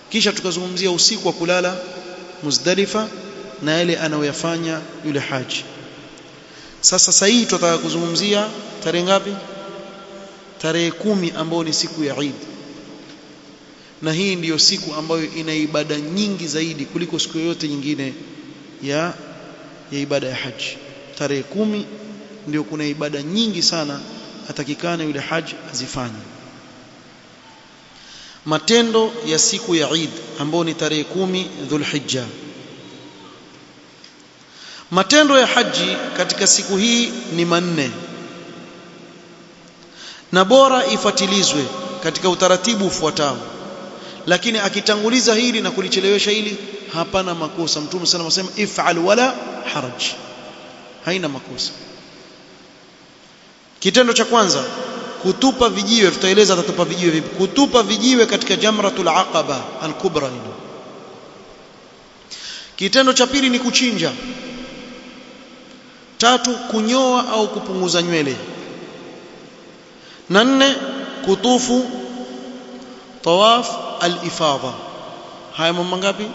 Kisha tukazungumzia usiku wa kulala Muzdalifa na yale anayoyafanya yule haji. Sasa hii tutataka kuzungumzia tarehe ngapi? Tarehe 10 ambayo ni siku ya Eid. Na hii ndiyo siku ambayo ina ibada nyingi zaidi kuliko siku yoyote nyingine ya ibada ya haji. Tarehe 10 ndio kuna ibada nyingi sana atakikana yule haji azifanye. Matendo ya siku ya Eid ambayo ni tarehe 10 Dhulhijja. Matendo ya haji katika siku hii ni manne, na bora ifuatilizwe katika utaratibu ufuatao. Lakini akitanguliza hili na kulichelewesha hili, hapana makosa. Mtume sana anasema if'al wala haraj, haina makosa. Kitendo cha kwanza, kutupa vijiwe. Tutaeleza atatupa vijiwe vipi. Kutupa vijiwe katika jamratul aqaba al-kubra. Kitendo cha pili ni kuchinja. Tatu, kunyoa au kupunguza nywele. Na 4, kutufu tawaf al-ifadha. Haya mambo ngapi?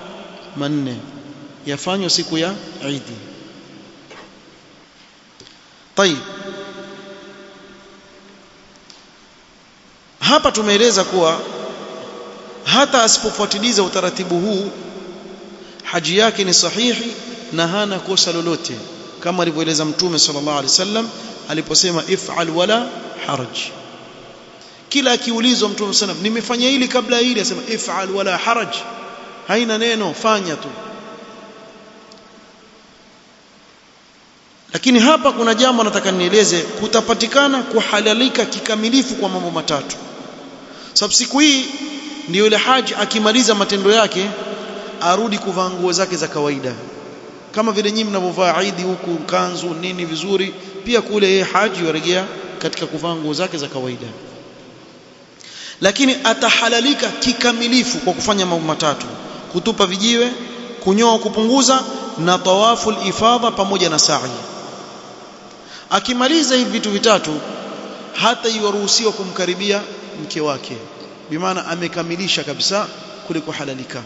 Manne yafanywa siku ya Eid. Tayeb, hapa tumeeleza kuwa hata asipofuatiliza utaratibu huu haji yake ni sahihi na hana kosa lolote, kama alivyoeleza Mtume sallallahu alaihi wasallam aliposema if'al wala haraj. Kila akiulizwa Mtume sallallahu alaihi wasallam, nimefanya hili kabla hili, asema if'al wala haraj, haina neno, fanya tu. Lakini hapa kuna jambo nataka nieleze. Kutapatikana kuhalalika kikamilifu kwa mambo matatu. Sababu siku hii ndio yule haji akimaliza matendo yake arudi kuvaa nguo zake za kawaida, kama vile nyinyi mnavyovaa Eid huku kanzu nini vizuri, pia kule yeye haji yarejea katika kuvaa nguo zake za kawaida. Lakini atahalalika kikamilifu kwa kufanya mambo matatu: kutupa vijiwe, kunyoa kupunguza, na tawaful ifadha pamoja na sa'i. Akimaliza hivi vitu vitatu, hata yuruhusiwa kumkaribia mke wake, bimaana amekamilisha kabisa kule kuhalalika.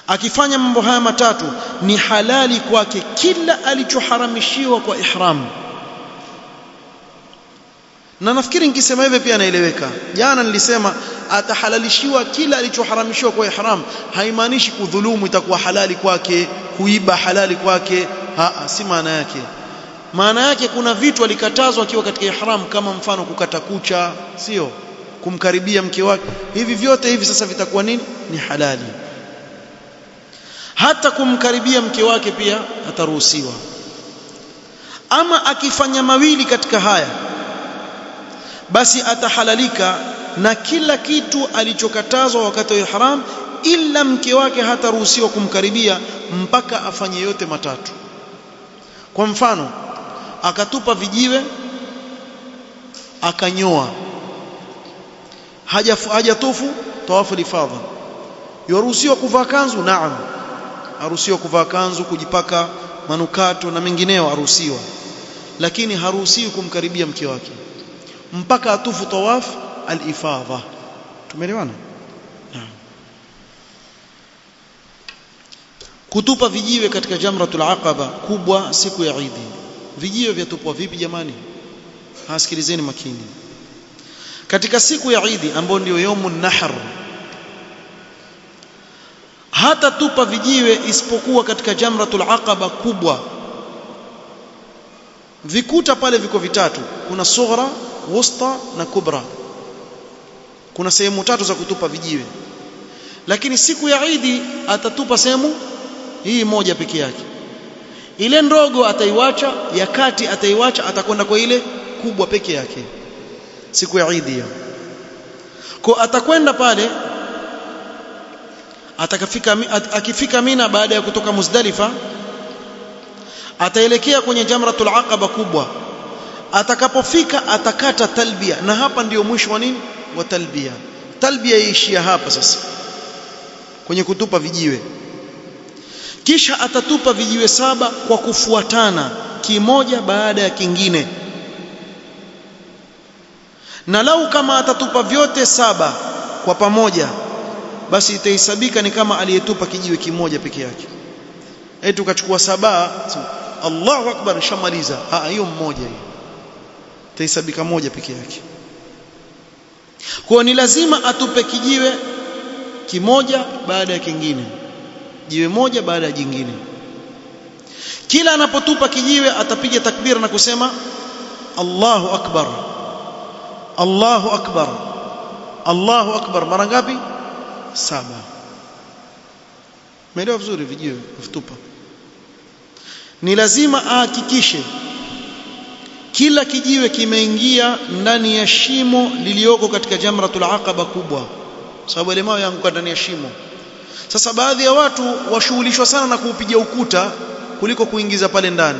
Akifanya mambo haya matatu, ni halali kwake kila alichoharamishiwa kwa ihram. Na nafikiri nikisema hivi pia naeleweka. Jana nilisema atahalalishiwa kila alichoharamishiwa kwa ihram, haimaanishi kudhulumu itakuwa halali kwake, kuiba halali kwake. Si maana yake. Maana yake kuna vitu alikatazwa akiwa katika ihram, kama mfano kukata kucha, sio kumkaribia mke wake. Hivi vyote hivi sasa vitakuwa nini? Ni halali. Hata kumkaribia mke wake pia ataruhusiwa. Ama akifanya mawili katika haya, basi atahalalika na kila kitu alichokatazwa wakati wa ihram, ila mke wake hataruhusiwa kumkaribia mpaka afanye yote matatu. Kwa mfano, akatupa vijiwe, akanyoa, hajatufu tawafu ifadha, yuruhusiwa kuvaa kanzu? Naam, aruhusiwa kuvaa kanzu, kujipaka manukato na mengineo aruhusiwa, lakini haruhusiwi kumkaribia mke wake mpaka atufu tawaf al-ifadha. Tumeelewana? Naam. Kutupa vijiwe katika jamratul aqaba kubwa siku ya Eid. Vijiwe vyatupwa vipi jamani? Hasikilizeni makini. Katika siku ya Eid ambayo ndio yaumun nahr, hata tupa vijiwe isipokuwa katika jamratul aqaba kubwa. Vikuta pale viko vitatu, kuna sughra, wusta na kubra. Kuna sehemu tatu za kutupa vijiwe, lakini siku ya Eid atatupa sehemu hii moja peke yake. Ile ndogo ataiwacha, ya kati ataiwacha, atakwenda kwa ile kubwa peke yake siku ya Eid hiyo. Kwa atakwenda pale, akifika Mina baada ya kutoka Muzdalifa, ataelekea kwenye Jamratul Aqaba kubwa. Atakapofika atakata talbia, na hapa ndio mwisho wa nini, wa talbia. Talbia yaishia hapa sasa kwenye kutupa vijiwe. Kisha atatupa vijiwe 7 kwa kufuatana, kimoja baada ya kingine. Na lau kama atatupa vyote 7 kwa pamoja, basi itahesabika ni kama aliyetupa kijiwe kimoja peke yake. Tukachukua 7, Allahu Akbar, shamaliza. Hiyo mmoja hiyo itahesabika moja peke yake. Kwa ni lazima atupe kijiwe kimoja baada ya kingine, jiwe moja baada ya jingine. Kila anapotupa kijiwe atapiga takbira na kusema Allahu Akbar, Allahu Akbar, Allahu Akbar. Mara ngapi? 7. Umeelewa vizuri? Vijiwe kutupa ni lazima ahakikishe kila kijiwe kimeingia ndani ya shimo lilioko katika Jamratul Aqaba kubwa, sababu ile mawe yanguka ndani ya shimo. Sasa baadhi ya watu washughulishwa sana na kuupiga ukuta kuliko kuingiza pale ndani.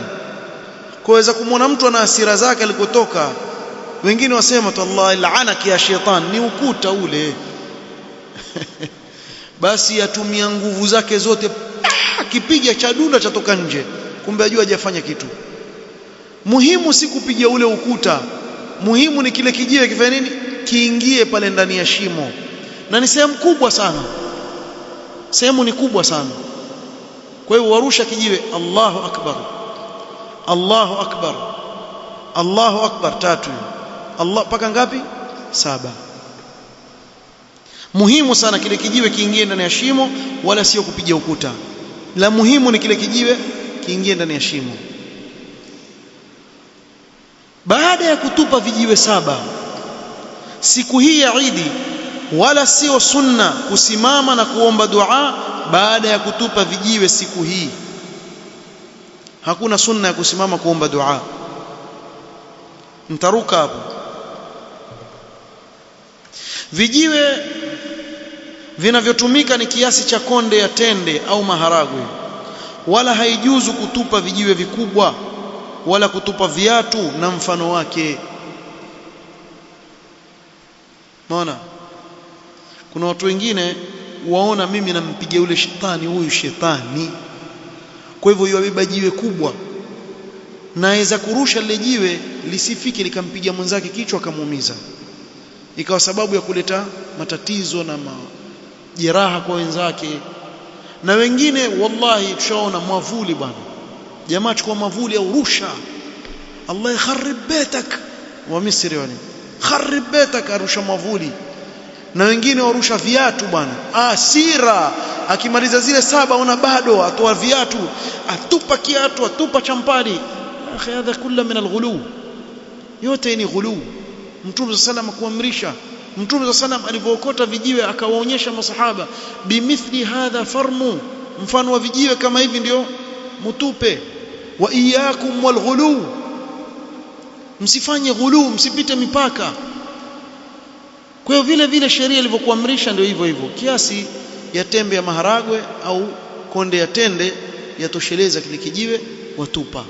Kwaweza kumwona mtu ana hasira zake alikotoka, wengine wasema tu Allah la'anaki ya shaitan, ni ukuta ule. Basi atumia nguvu zake zote, akipiga cha dunda chatoka nje, kumbe ajua hajafanya kitu. Muhimu si kupiga ule ukuta, muhimu ni kile kijiwe kifanye nini, kiingie pale ndani ya shimo. Na ni sehemu kubwa sana, sehemu ni kubwa sana. Kwa hiyo warusha kijiwe, Allahu Akbar, Allahu Akbar, Allahu Akbar 3, Allah paka ngapi? 7. Muhimu sana kile kijiwe kiingie ndani ya shimo, wala sio kupiga ukuta. La muhimu ni kile kijiwe kiingie ndani ya shimo. Baada ya kutupa vijiwe 7 siku hii ya Eid, wala sio sunna kusimama na kuomba dua baada ya kutupa vijiwe siku hii. Hakuna sunna ya kusimama kuomba dua, mtaruka hapo. Vijiwe vinavyotumika ni kiasi cha konde ya tende au maharagwe, wala haijuzu kutupa vijiwe vikubwa wala kutupa viatu na mfano wake. Maana kuna watu wengine waona mimi nampiga yule shetani, huyu shetani, kwa hivyo yabeba jiwe kubwa, naweza kurusha lile jiwe lisifike likampiga mwenzake kichwa akamuumiza, ikawa sababu ya kuleta matatizo na majeraha kwa wenzake. Na wengine wallahi tushaona mwavuli bwana, jamaa chukua mwavuli au rusha, Allah yakharib betak, wa Misri wale kharib betak, arusha mwavuli. Na wengine warusha viatu bwana, asira, akimaliza zile 7 ona bado atoa viatu, atupa kiatu, atupa champali. Akhi, hadha kullu min alghulu, yote ni ghulu. Mtume sallam kuamrisha, Mtume sallam alivyookota vijiwe akawaonyesha masahaba, bimithli hadha farmu, mfano wa vijiwe kama hivi ndio mutupe. Wa iyyakum walghulu, msifanye ghulu, msipite mipaka. Kwa hiyo vile vile sheria ilivyokuamrisha ndio hivyo hivyo, kiasi ya tembe ya maharagwe au konde ya tende yatosheleza kile kijiwe, watupa.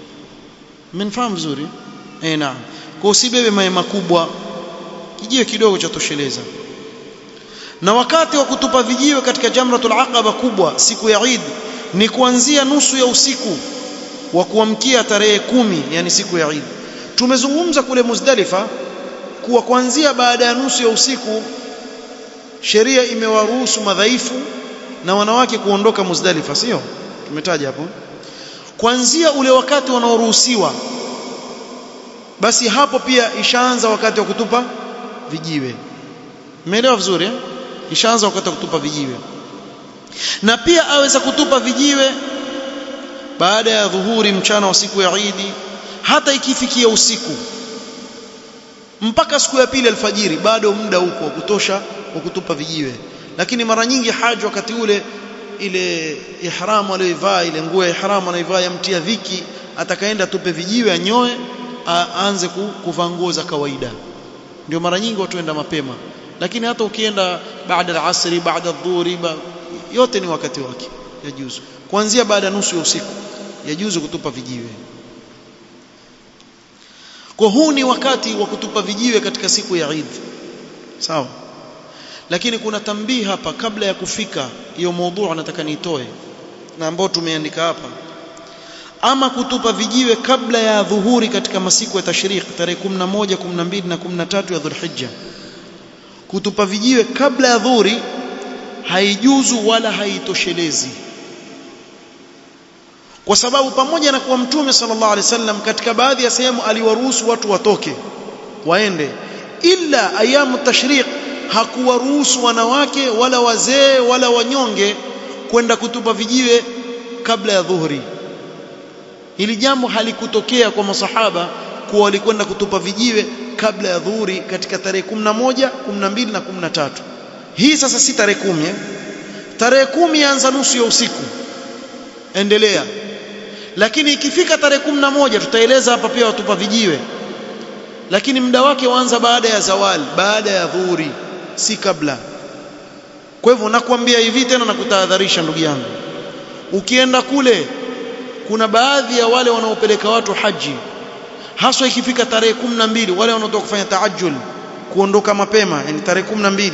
Mnafahamu vizuri? Naam. Kwa usibebe mawe makubwa, kijiwe kidogo cha tosheleza. Na wakati wa kutupa vijiwe katika Jamratul Aqaba kubwa siku ya Eid ni kuanzia nusu ya usiku wa kuamkia tarehe 10, yani siku ya Eid. Tumezungumza kule Muzdalifa kuwa kuanzia baada ya nusu ya usiku sheria imewaruhusu madhaifu na wanawake kuondoka Muzdalifa, sio? Tumetaja hapo. Kuanzia ule wakati wanaoruhusiwa, basi hapo pia ishaanza wakati wa kutupa vijiwe. Umeelewa vizuri eh? Ishaanza wakati wa kutupa vijiwe. Na pia aweza kutupa vijiwe baada ya dhuhuri, mchana wa siku ya Eid, hata ikifikia usiku mpaka siku ya pili alfajiri, bado muda huko wa kutosha wa kutupa vijiwe. Lakini mara nyingi haji wakati ule ile ihram aliyoivaa, ile nguo ya ihram anaivaa yamtia dhiki, atakaenda tupe vijiwe anyoe aanze kuvaa nguo za kawaida. Ndio mara nyingi watu waenda mapema, lakini hata ukienda baada ya asri, baada ya dhuhuri, yote ni wakati wake, yajuzu. Kuanzia baada nusu ya usiku yajuzu kutupa vijiwe. Kwa huu ni wakati wa kutupa vijiwe katika siku ya Eid, sawa. Lakini kuna tambii hapa kabla ya kufika hiyo mada nataka niitoe na ambao tumeandika hapa. Ama kutupa vijiwe kabla ya dhuhuri katika masiku ya tashriq tarehe 11, 12 na 13 ya Dhulhijja, kutupa vijiwe kabla ya dhuhuri haijuzu wala haitoshelezi, kwa sababu pamoja na kuwa Mtume sallallahu alaihi wasallam katika baadhi ya sehemu aliwaruhusu watu watoke waende, ila ayamu tashriq hakuwaruhusu wanawake wala wazee wala wanyonge kwenda kutupa vijiwe kabla ya dhuhuri. Hili jambo halikutokea kwa masahaba kuwa walikwenda kutupa vijiwe kabla ya dhuhuri katika tarehe 11, 12 na 13. Hii sasa si tarehe 10. Tarehe 10 yaanza nusu ya usiku, endelea. Lakini ikifika tarehe 11 tutaeleza hapa pia watupa vijiwe, lakini muda wake waanza baada ya zawal, baada ya dhuhuri, si kabla. Kwa hivyo nakwambia hivi tena na kutahadharisha ndugu yangu, ukienda kule kuna baadhi ya wale wanaopeleka watu haji, haswa ikifika tarehe 12, wale wanaotoka kufanya taajjul, kuondoka mapema, yani tarehe 12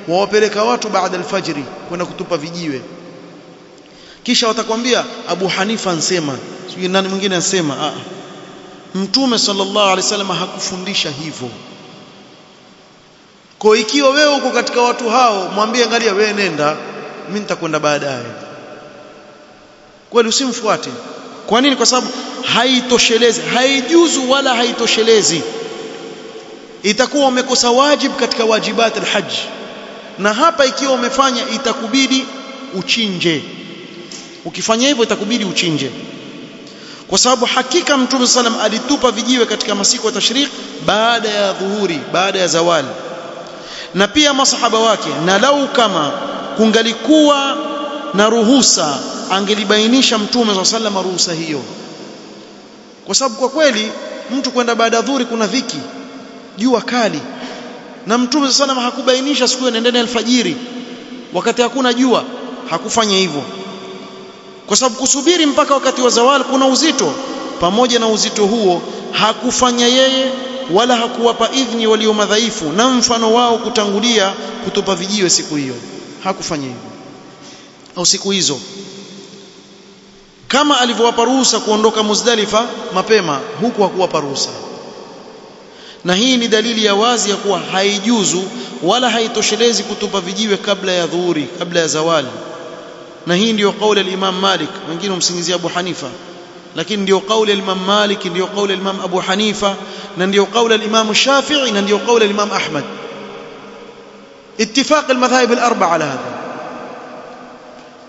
wawapeleka watu baada alfajiri kwenda kutupa vijiwe. Kisha watakwambia Abu Hanifa ansema, sio nani mwingine ansema. Mtume sallallahu alaihi wasallam hakufundisha hivyo. Kwa ikiwa wewe uko katika watu hao, mwambie angalia, wewe nenda, mimi nitakwenda baadaye. Kweli usimfuate. Kwa nini? Kwa sababu haitoshelezi, haijuzu wala haitoshelezi. Itakuwa umekosa wajib katika wajibat alhajj, na hapa ikiwa umefanya itakubidi uchinje. Ukifanya hivyo itakubidi uchinje, kwa sababu hakika Mtume sallam alitupa vijiwe katika masiku ya tashriq baada ya dhuhuri, baada ya zawali, na pia masahaba wake. Na lau kama kungalikuwa na ruhusa angelibainisha Mtume sallam ruhusa hiyo, kwa sababu kwa kweli mtu kwenda baada ya dhuhuri kuna dhiki, jua kali, na Mtume sallam hakubainisha siku nendeni alfajiri wakati hakuna jua. Hakufanya hivyo, kwa sababu kusubiri mpaka wakati wa zawal kuna uzito. Pamoja na uzito huo hakufanya yeye wala hakuwapa idhni walio madhaifu na mfano wao kutangulia kutupa vijiwe siku hiyo. Hakufanya hivyo, au siku hizo, kama alivyowapa ruhusa kuondoka Muzdalifa mapema, huku hakuwapa ruhusa. Na hii ni dalili ya wazi ya kuwa haijuzu wala haitoshelezi kutupa vijiwe kabla ya dhuhuri, kabla ya zawali. Na hii ndio kauli ya Imam Malik, wengine humsingizia Abu Hanifa, lakini ndio kauli ya Imam Malik, ndio kauli ya Imam Abu Hanifa, na ndio kauli ya Imam Shafi'i, na ndio kauli ya Imam Ahmad. Ittifaq almadhahib al-arba'a ala hadha,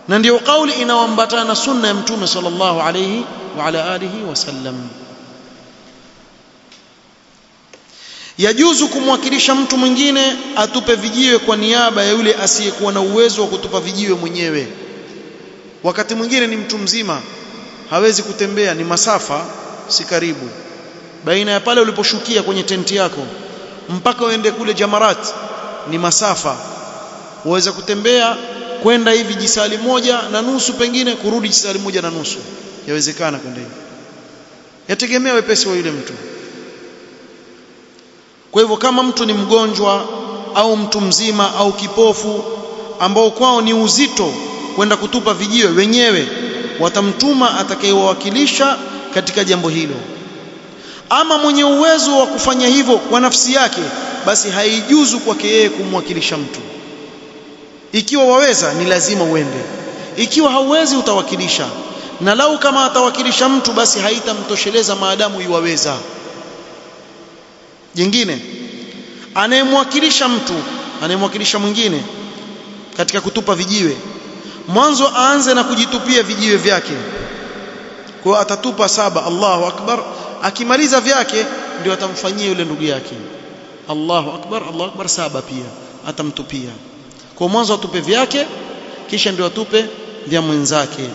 na ndio kauli inaoambatana sunna ya Mtume sallallahu alayhi wa ala alihi wasallam. Yajuzu kumwakilisha mtu mwingine atupe vijiwe kwa niaba ya yule asiyekuwa na uwezo wa kutupa vijiwe mwenyewe. Wakati mwingine ni mtu mzima, hawezi kutembea, ni masafa si karibu, baina ya pale uliposhukia kwenye tenti yako mpaka uende kule Jamarat ni masafa. Waweza kutembea kwenda hivi jisali 1.5 pengine, kurudi jisali 1.5, yawezekana kwenda hivi, yategemea wepesi wa yule mtu. Kwa hivyo kama mtu ni mgonjwa au mtu mzima au kipofu ambao kwao ni uzito kwenda kutupa vijiwe wenyewe, watamtuma atakayewawakilisha katika jambo hilo. Ama mwenye uwezo wa kufanya hivyo kwa nafsi yake, basi haijuzu kwake yeye kumwakilisha mtu. Ikiwa waweza ni lazima uende, ikiwa hauwezi utawakilisha, na lau kama atawakilisha mtu basi haitamtosheleza maadamu yuwaweza. Jingine, anayemwakilisha mtu, anayemwakilisha mwingine katika kutupa vijiwe, mwanzo aanze na kujitupia vijiwe vyake. Kwa atatupa 7, Allahu akbar, akimaliza vyake ndio atamfanyia yule ndugu yake Allahu akbar, Allahu akbar 7 pia atamtupia. Kwa mwanzo atupe vyake, kisha ndio atupe vya mwenzake.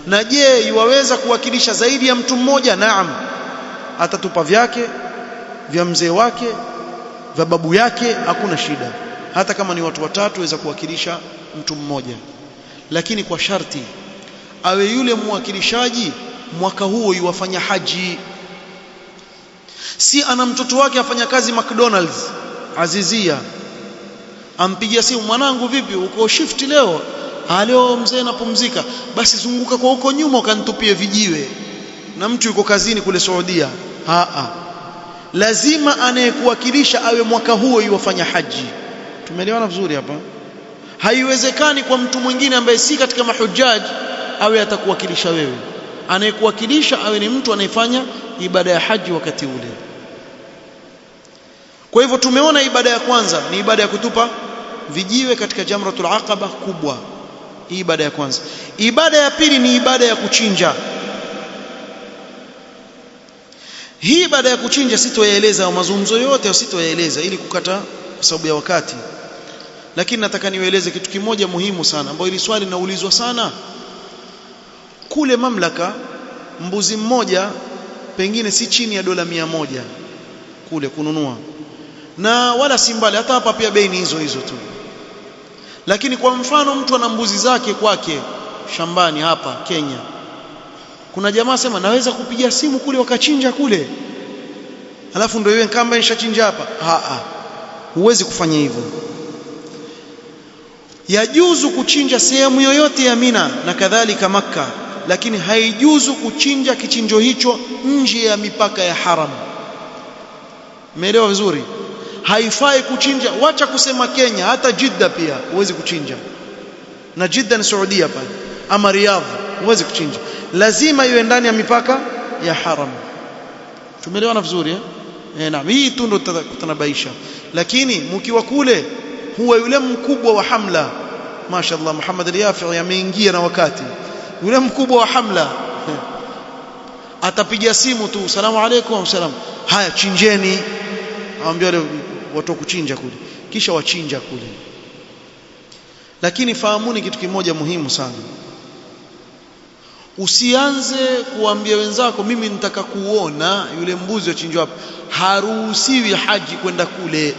Na je, yuwaweza kuwakilisha zaidi ya mtu mmoja? Naam, atatupa vyake, vya mzee wake, vya babu yake, hakuna shida. Hata kama ni watu watatu waweza kuwakilisha mtu mmoja, lakini kwa sharti awe yule mwakilishaji mwaka huo yuwafanya haji. Si ana mtoto wake afanya kazi McDonald's Azizia, ampigia simu, mwanangu vipi, uko shift leo? Leo mzee napumzika. Basi zunguka kwa huko nyuma ukanitupie vijiwe, na mtu yuko kazini kule Saudia. Lazima anayekuwakilisha awe mwaka huo yuwafanya haji. Tumeelewana vizuri hapa? Haiwezekani kwa mtu mwingine ambaye si katika mahujaji awe atakuwakilisha wewe. Anayekuwakilisha awe ni mtu anayefanya ibada ya haji wakati ule. Kwa hivyo tumeona ibada ya kwanza ni ibada ya kutupa vijiwe katika Jamratul Aqaba kubwa. Hii ibada ya kwanza. Ibada ya pili ni ibada ya kuchinja. Hii ibada ya kuchinja sitoyaeleza, au mazungumzo yote sitoyaeleza ili kukata kwa sababu ya wakati. Lakini nataka niwaeleze kitu kimoja muhimu sana, ambapo hili swali linaulizwa sana. Kule mamlaka mbuzi mmoja pengine si chini ya $100 kule kununua, na wala si mbali, hata hapa pia bei ni hizo hizo tu. Lakini kwa mfano mtu ana mbuzi zake kwake shambani hapa Kenya, kuna jamaa sema naweza kupigia simu kule wakachinja kule, alafu ndio wewe kama nishachinja hapa. Huwezi kufanya hivyo. Yajuzu kuchinja sehemu yoyote ya Mina na kadhalika Makka, lakini haijuzu kuchinja kichinjo hicho nje ya mipaka ya haram. Umeelewa vizuri? Haifai kuchinja, wacha kusema Kenya, hata Jeddah pia huwezi kuchinja, na Jeddah ni Saudia pale, ama Riyadh huwezi kuchinja, lazima iwe ndani ya mipaka ya haram. Tumeelewana vizuri naam, hii tu ndio tutanabaisha. Lakini mkiwa kule, huwa yule mkubwa wa hamla, mashaallah Muhammad al-Yafi ameingia na wakati, yule mkubwa wa hamla atapiga simu tu, salamu alaykum, salam, haya chinjeni, aambia wale watu kuchinja kule, kisha wachinja kule. Lakini fahamuni kitu kimoja muhimu sana, usianze kuambia wenzako mimi nitaka kuona yule mbuzi wachinjwa hapa. Haruhusiwi haji kwenda kule,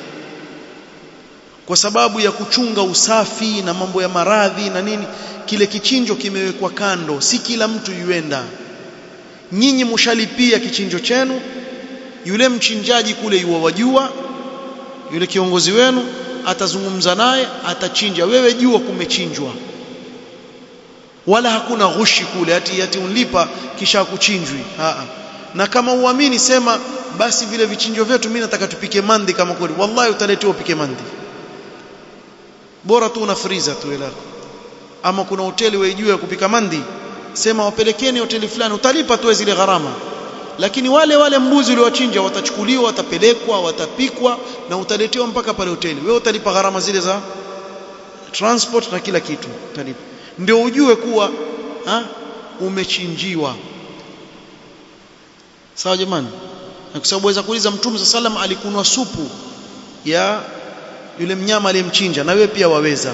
kwa sababu ya kuchunga usafi na mambo ya maradhi na nini. Kile kichinjo kimewekwa kando, si kila mtu yuenda. Nyinyi mshalipia kichinjo chenu, yule mchinjaji kule yuwajua, yule kiongozi wenu atazungumza naye, atachinja. Wewe jua kumechinjwa, wala hakuna ghushi kule ati unlipa kisha kuchinjwi. Na kama uamini, sema basi vile vichinjo vyetu mimi nataka tupike mandi kama kweli. Wallahi utaletewa upike mandi, bora tu una freezer tu ile. Ama kuna hoteli waijua kupika mandi, sema wapelekeni hoteli fulani, utalipa tu zile gharama. Lakini wale mbuzi uliowachinja watachukuliwa, watapelekwa, watapikwa na utaletewa mpaka pale hoteli. Wewe utalipa gharama zile za transport na kila kitu utalipa, ndio ujue kuwa umechinjiwa. Sawa jamani? Na kwa sababu waweza kuuliza, Mtume sallam alikunwa supu ya yule mnyama aliyemchinja, na wewe pia waweza.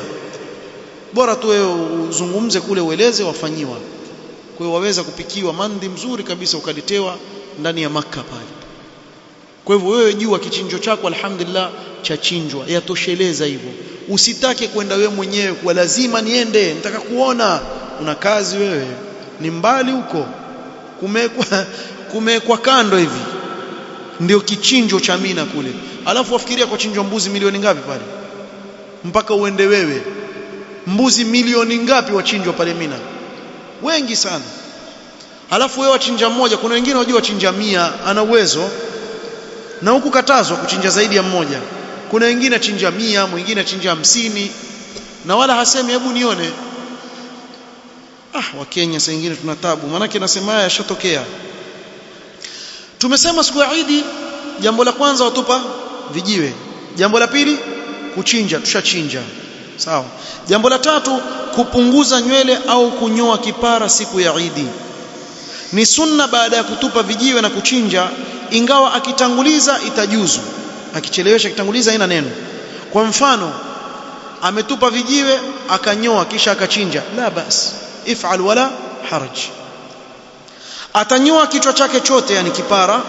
Bora tu wewe uzungumze kule, ueleze, wafanyiwa. Kwa hiyo waweza kupikiwa mandi mzuri kabisa ukaletewa ndani ya Makka pale. Kwa hivyo wewe jua kichinjo chako alhamdulillah chachinjwa, yatosheleza hivyo. Usitake kwenda wewe mwenyewe kwa lazima niende, nataka kuona. Una kazi wewe, ni mbali huko, kumekwa kando hivi, ndio kichinjo cha Mina kule. Alafu wafikiria kwa chinjwa mbuzi milioni ngapi pale, mpaka uende wewe. Mbuzi milioni ngapi wachinjwa pale Mina? Wengi sana. Alafu wewe wachinja mmoja, kuna wengine wajua wachinja 100, ana uwezo, na huku katazwa kuchinja zaidi ya mmoja. Kuna wengine achinja 100, mwingine achinja 50, na wala hasemi hebu nione. Wa Kenya saa nyingine tuna tabu, maana nasema haya yashatokea. Tumesema siku ya Eid, jambo la kwanza watupa vijiwe, jambo la pili kuchinja, tushachinja. Sawa. Jambo la tatu kupunguza nywele au kunyoa kipara siku ya Eid. Ni sunna baada ya kutupa vijiwe na kuchinja, ingawa akitanguliza itajuzu, akichelewesha akitanguliza haina neno. Kwa mfano, ametupa vijiwe akanyoa kisha akachinja, la bas, if'al wala haraj. Atanyoa kichwa chake chote, yani kipara,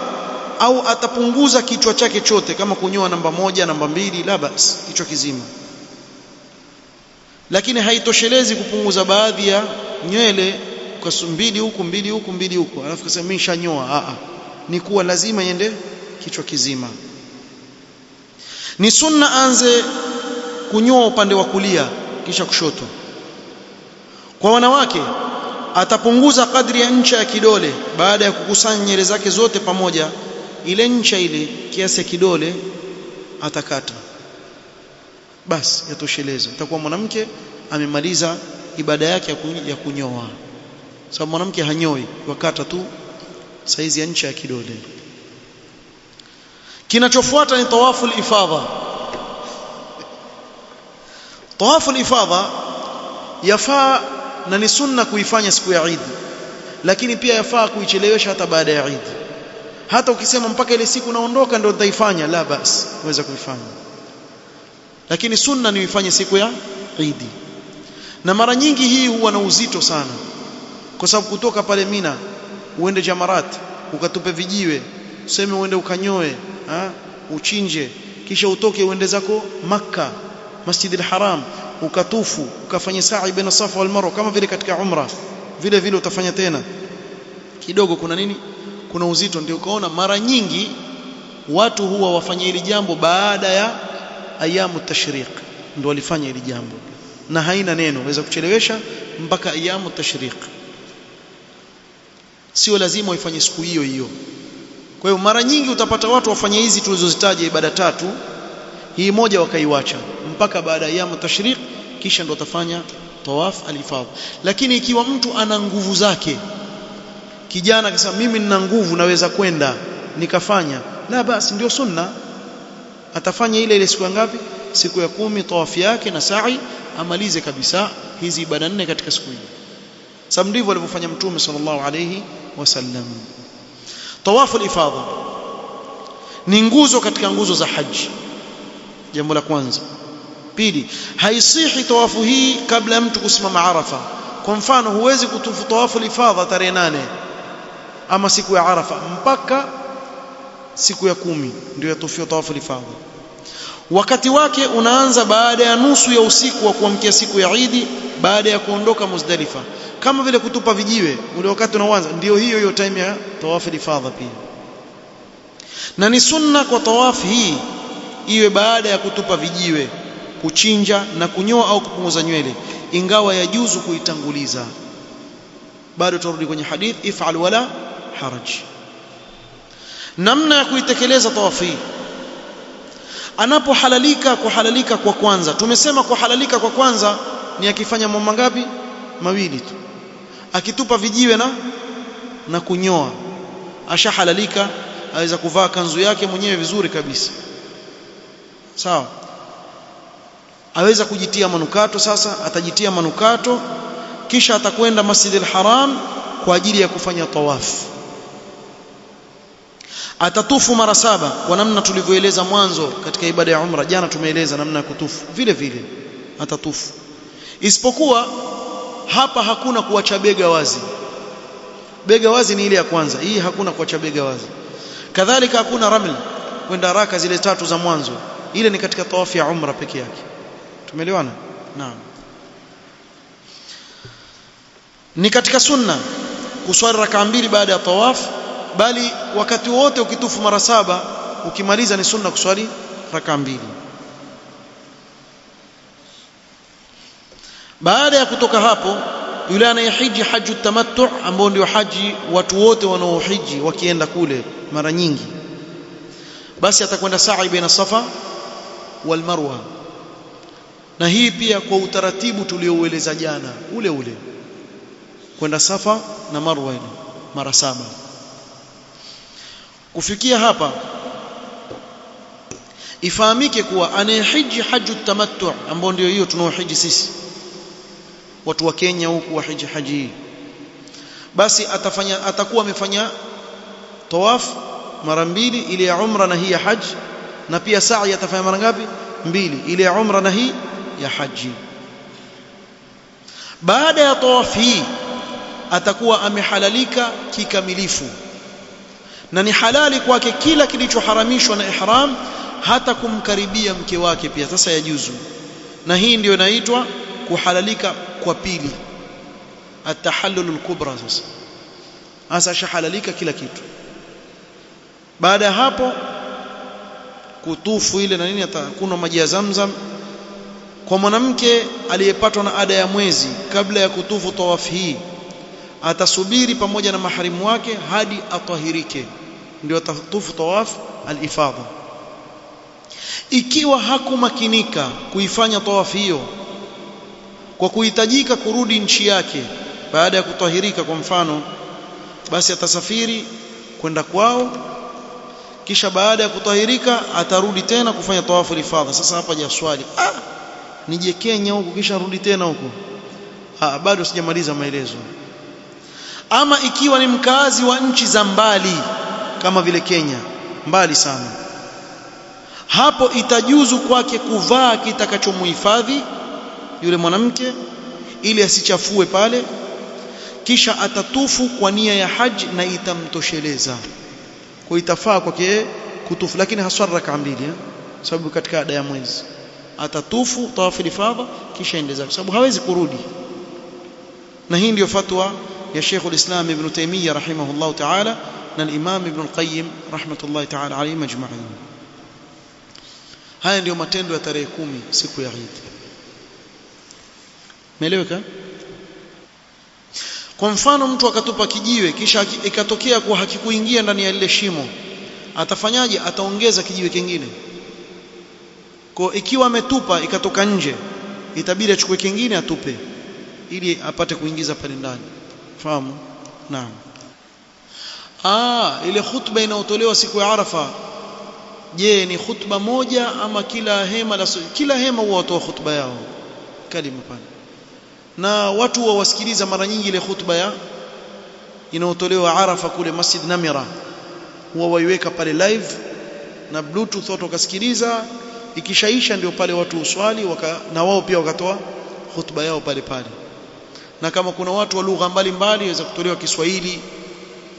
au atapunguza kichwa chake chote kama kunyoa namba 1 namba 2, la bas, kichwa kizima. Lakini haitoshelezi kupunguza baadhi ya nywele kwa 2 huku 2 huku 2 huku alafu kusema mimi nishanyoa. Ni kuwa lazima iende kichwa kizima. Ni sunna anze kunyoa upande wa kulia kisha kushoto. Kwa wanawake atapunguza kadri ya ncha ya kidole baada ya kukusanya nywele zake zote pamoja, ile ncha ile kiasi ya kidole atakata, basi yatosheleza. Itakuwa mwanamke amemaliza ibada yake ya kunyoa, sababu mwanamke hanyoi, wakata tu saizi ya ncha ya kidole. Kinachofuata ni tawafu al-ifadha. Tawafu al-ifadha yafaa na ni sunna kuifanya siku ya Eid, lakini pia yafaa kuichelewesha hata baada ya Eid. Hata ukisema mpaka ile siku naondoka ndio nitaifanya, la basi, uweza kuifanya, lakini sunna ni uifanye siku ya Eid. Na mara nyingi hii huwa na uzito sana, kwa sababu kutoka pale Mina uende Jamarat ukatupe vijiwe, useme uende ukanyoe, uchinje, kisha utoke uende zako Makka Masjid al-Haram ukatufu ukafanya sa'i baina Safa wal Marwa kama vile katika umra, vile vile utafanya tena kidogo. Kuna nini? Kuna uzito. Ndio ukaona mara nyingi watu huwa wafanya hili jambo baada ya ayamu tashriq, ndio walifanya hili jambo, na haina neno, waweza kuchelewesha mpaka ayamu tashriq, sio lazima uifanye siku hiyo hiyo. Kwa hiyo mara nyingi utapata watu wafanye hizi tulizozitaja ibada 3, hii moja wakaiwacha mpaka baada ya ayamu tashriq, kisha ndio watafanya tawaf al-ifadha. Lakini ikiwa mtu ana nguvu zake, kijana akasema mimi nina nguvu naweza kwenda nikafanya, la basi, ndio sunna, atafanya ile siku ngapi? Siku ya 10 tawafi yake na sa'i, amalize kabisa hizi ibada 4 katika siku hiyo. Sababu ndivyo alivyofanya Mtume sallallahu alayhi wasallam. Tawafu al-ifadha ni nguzo katika nguzo za haji, jambo la kwanza. Pili, haisihi tawafu hii kabla ya mtu kusimama Arafa. Kwa mfano, huwezi kutufu tawafu al-ifadha tarehe 8 ama siku ya Arafa, mpaka siku ya 10 ndio yatufia tawafu al-ifadha. Wakati wake unaanza baada ya nusu ya usiku wa kuamkia siku ya Eid, baada ya kuondoka Muzdalifa. Kama vile kutupa vijiwe, ule wakati unaanza ndio hiyo time ya tawafu al-ifadha pia. Na ni sunna kwa tawafu hii iwe baada ya kutupa vijiwe, kuchinja na kunyoa au kupunguza nywele, ingawa yajuzu kuitanguliza. Bado turudi kwenye hadith, if'al wala haraj. Namna ya kuitekeleza tawafu hii, anapohalalika, kuhalalika kwa kwanza, tumesema kuhalalika kwa kwanza ni akifanya mambo ngapi? Mawili tu. Akitupa vijiwe na kunyoa, ashahalalika, aweza kuvaa kanzu yake mwenyewe vizuri kabisa, sawa. Aweza kujitia manukato, sasa atajitia manukato, kisha atakwenda Masjid al-Haram kwa ajili ya kufanya tawafu. Atatufu mara 7 kwa namna tulivyoeleza mwanzo katika ibada ya umra. Jana tumeeleza namna ya kutufu, vile vile atatufu, isipokuwa hapa hakuna kuacha bega wazi. Bega wazi ni ile ya kwanza, hii hakuna kuacha bega wazi. Kadhalika hakuna raml, kwenda raka zile 3 za mwanzo, ile ni katika tawafu ya umra peke yake. Tumeelewana? Naam. Ni katika sunna kuswali raka 2 baada ya tawaf, bali wakati wote ukitufu mara 7 ukimaliza ni sunna kuswali raka 2. Baada ya kutoka hapo, yule anayehiji haju tamattu, ambao ndio haji watu wote wanaohiji wakienda kule mara nyingi, basi atakwenda sa'i baina Safa wal Marwa. Na hii pia kwa utaratibu tulioueleza jana, ule kwenda Safa na Marwa ile mara 7. Kufikia hapa ifahamike kuwa anayehiji haju tamattu, ambao ndio hiyo tunaohiji sisi watu wa Kenya huku wahiji haji, basi atakuwa amefanya tawaf mara 2, ile ya umra na hii ya haji, na pia sa'i atafanya mara ngapi? 2, ile ya umra na hii ya haji. Baada ya tawaf hii atakuwa amehalalika kikamilifu, na ni halali kwake kila kilichoharamishwa na ihram, hata kumkaribia mke wake pia sasa yajuzu. Na hii ndio inaitwa kuhalalika kwa pili, at-tahallul kubra. Sasa shahalalika kila kitu. Baada ya hapo kutufu ile na nini, atakunywa maji ya Zamzam. Kwa mwanamke aliyepatwa na ada ya mwezi kabla ya kutufu tawaf hii, atasubiri pamoja na maharimu wake hadi atahirike, ndio atatufu tawaf al-ifadha. Ikiwa hakumakinika kuifanya tawaf hiyo kwa kuhitajika kurudi nchi yake baada ya kutahirika kwa mfano, basi atasafiri kwenda kwao, kisha baada ya kutahirika atarudi tena kufanya tawafu al-ifadha. Sasa hapa je, swali, nije Kenya huko kisha rudi tena huko? Bado sijamaliza maelezo. Ama ikiwa ni mkazi wa nchi za mbali kama vile Kenya, mbali sana, hapo itajuzu kwake kuvaa kitakachomuhifadhi yule mwanamke ili asichafue pale, kisha atatufu kwa nia ya haji na itamtosheleza, kwa itafaa kwake kutufu, lakini haswara raka mbili, sababu katika ada ya mwezi atatufu tawafu al-ifadha kisha ende zake, sababu hawezi kurudi. Na hii ndio fatwa ya Sheikh al-Islam Ibn Taymiyyah rahimahullah ta'ala na al-Imam Ibn al-Qayyim rahmatullahi ta'ala alayhi majma'in. Haya ndio matendo ya tarehe 10 siku ya Eid. Umeeleweka? Kwa mfano mtu akatupa kijiwe kisha ikatokea kuwa hakikuingia ndani ya lile shimo, atafanyaje? Ataongeza kijiwe kingine. Kwa ikiwa ametupa ikatoka nje, itabidi achukue kingine atupe ili apate kuingiza pale ndani. Fahamu? Naam. Ile khutba inayotolewa siku ya Arafa, je, ni khutba moja ama kila hema huwa watoa khutba yao kalima pale, na watu huwa wasikiliza mara nyingi ile khutba ya inayotolewa Arafa kule Masjid Namira, huwa waiweka pale live na bluetooth, watu wakasikiliza, ikishaisha ndio pale watu uswali na wao pia wakatoa khutba yao pale pale. Na kama kuna watu wa lugha mbalimbali waweza kutolewa Kiswahili,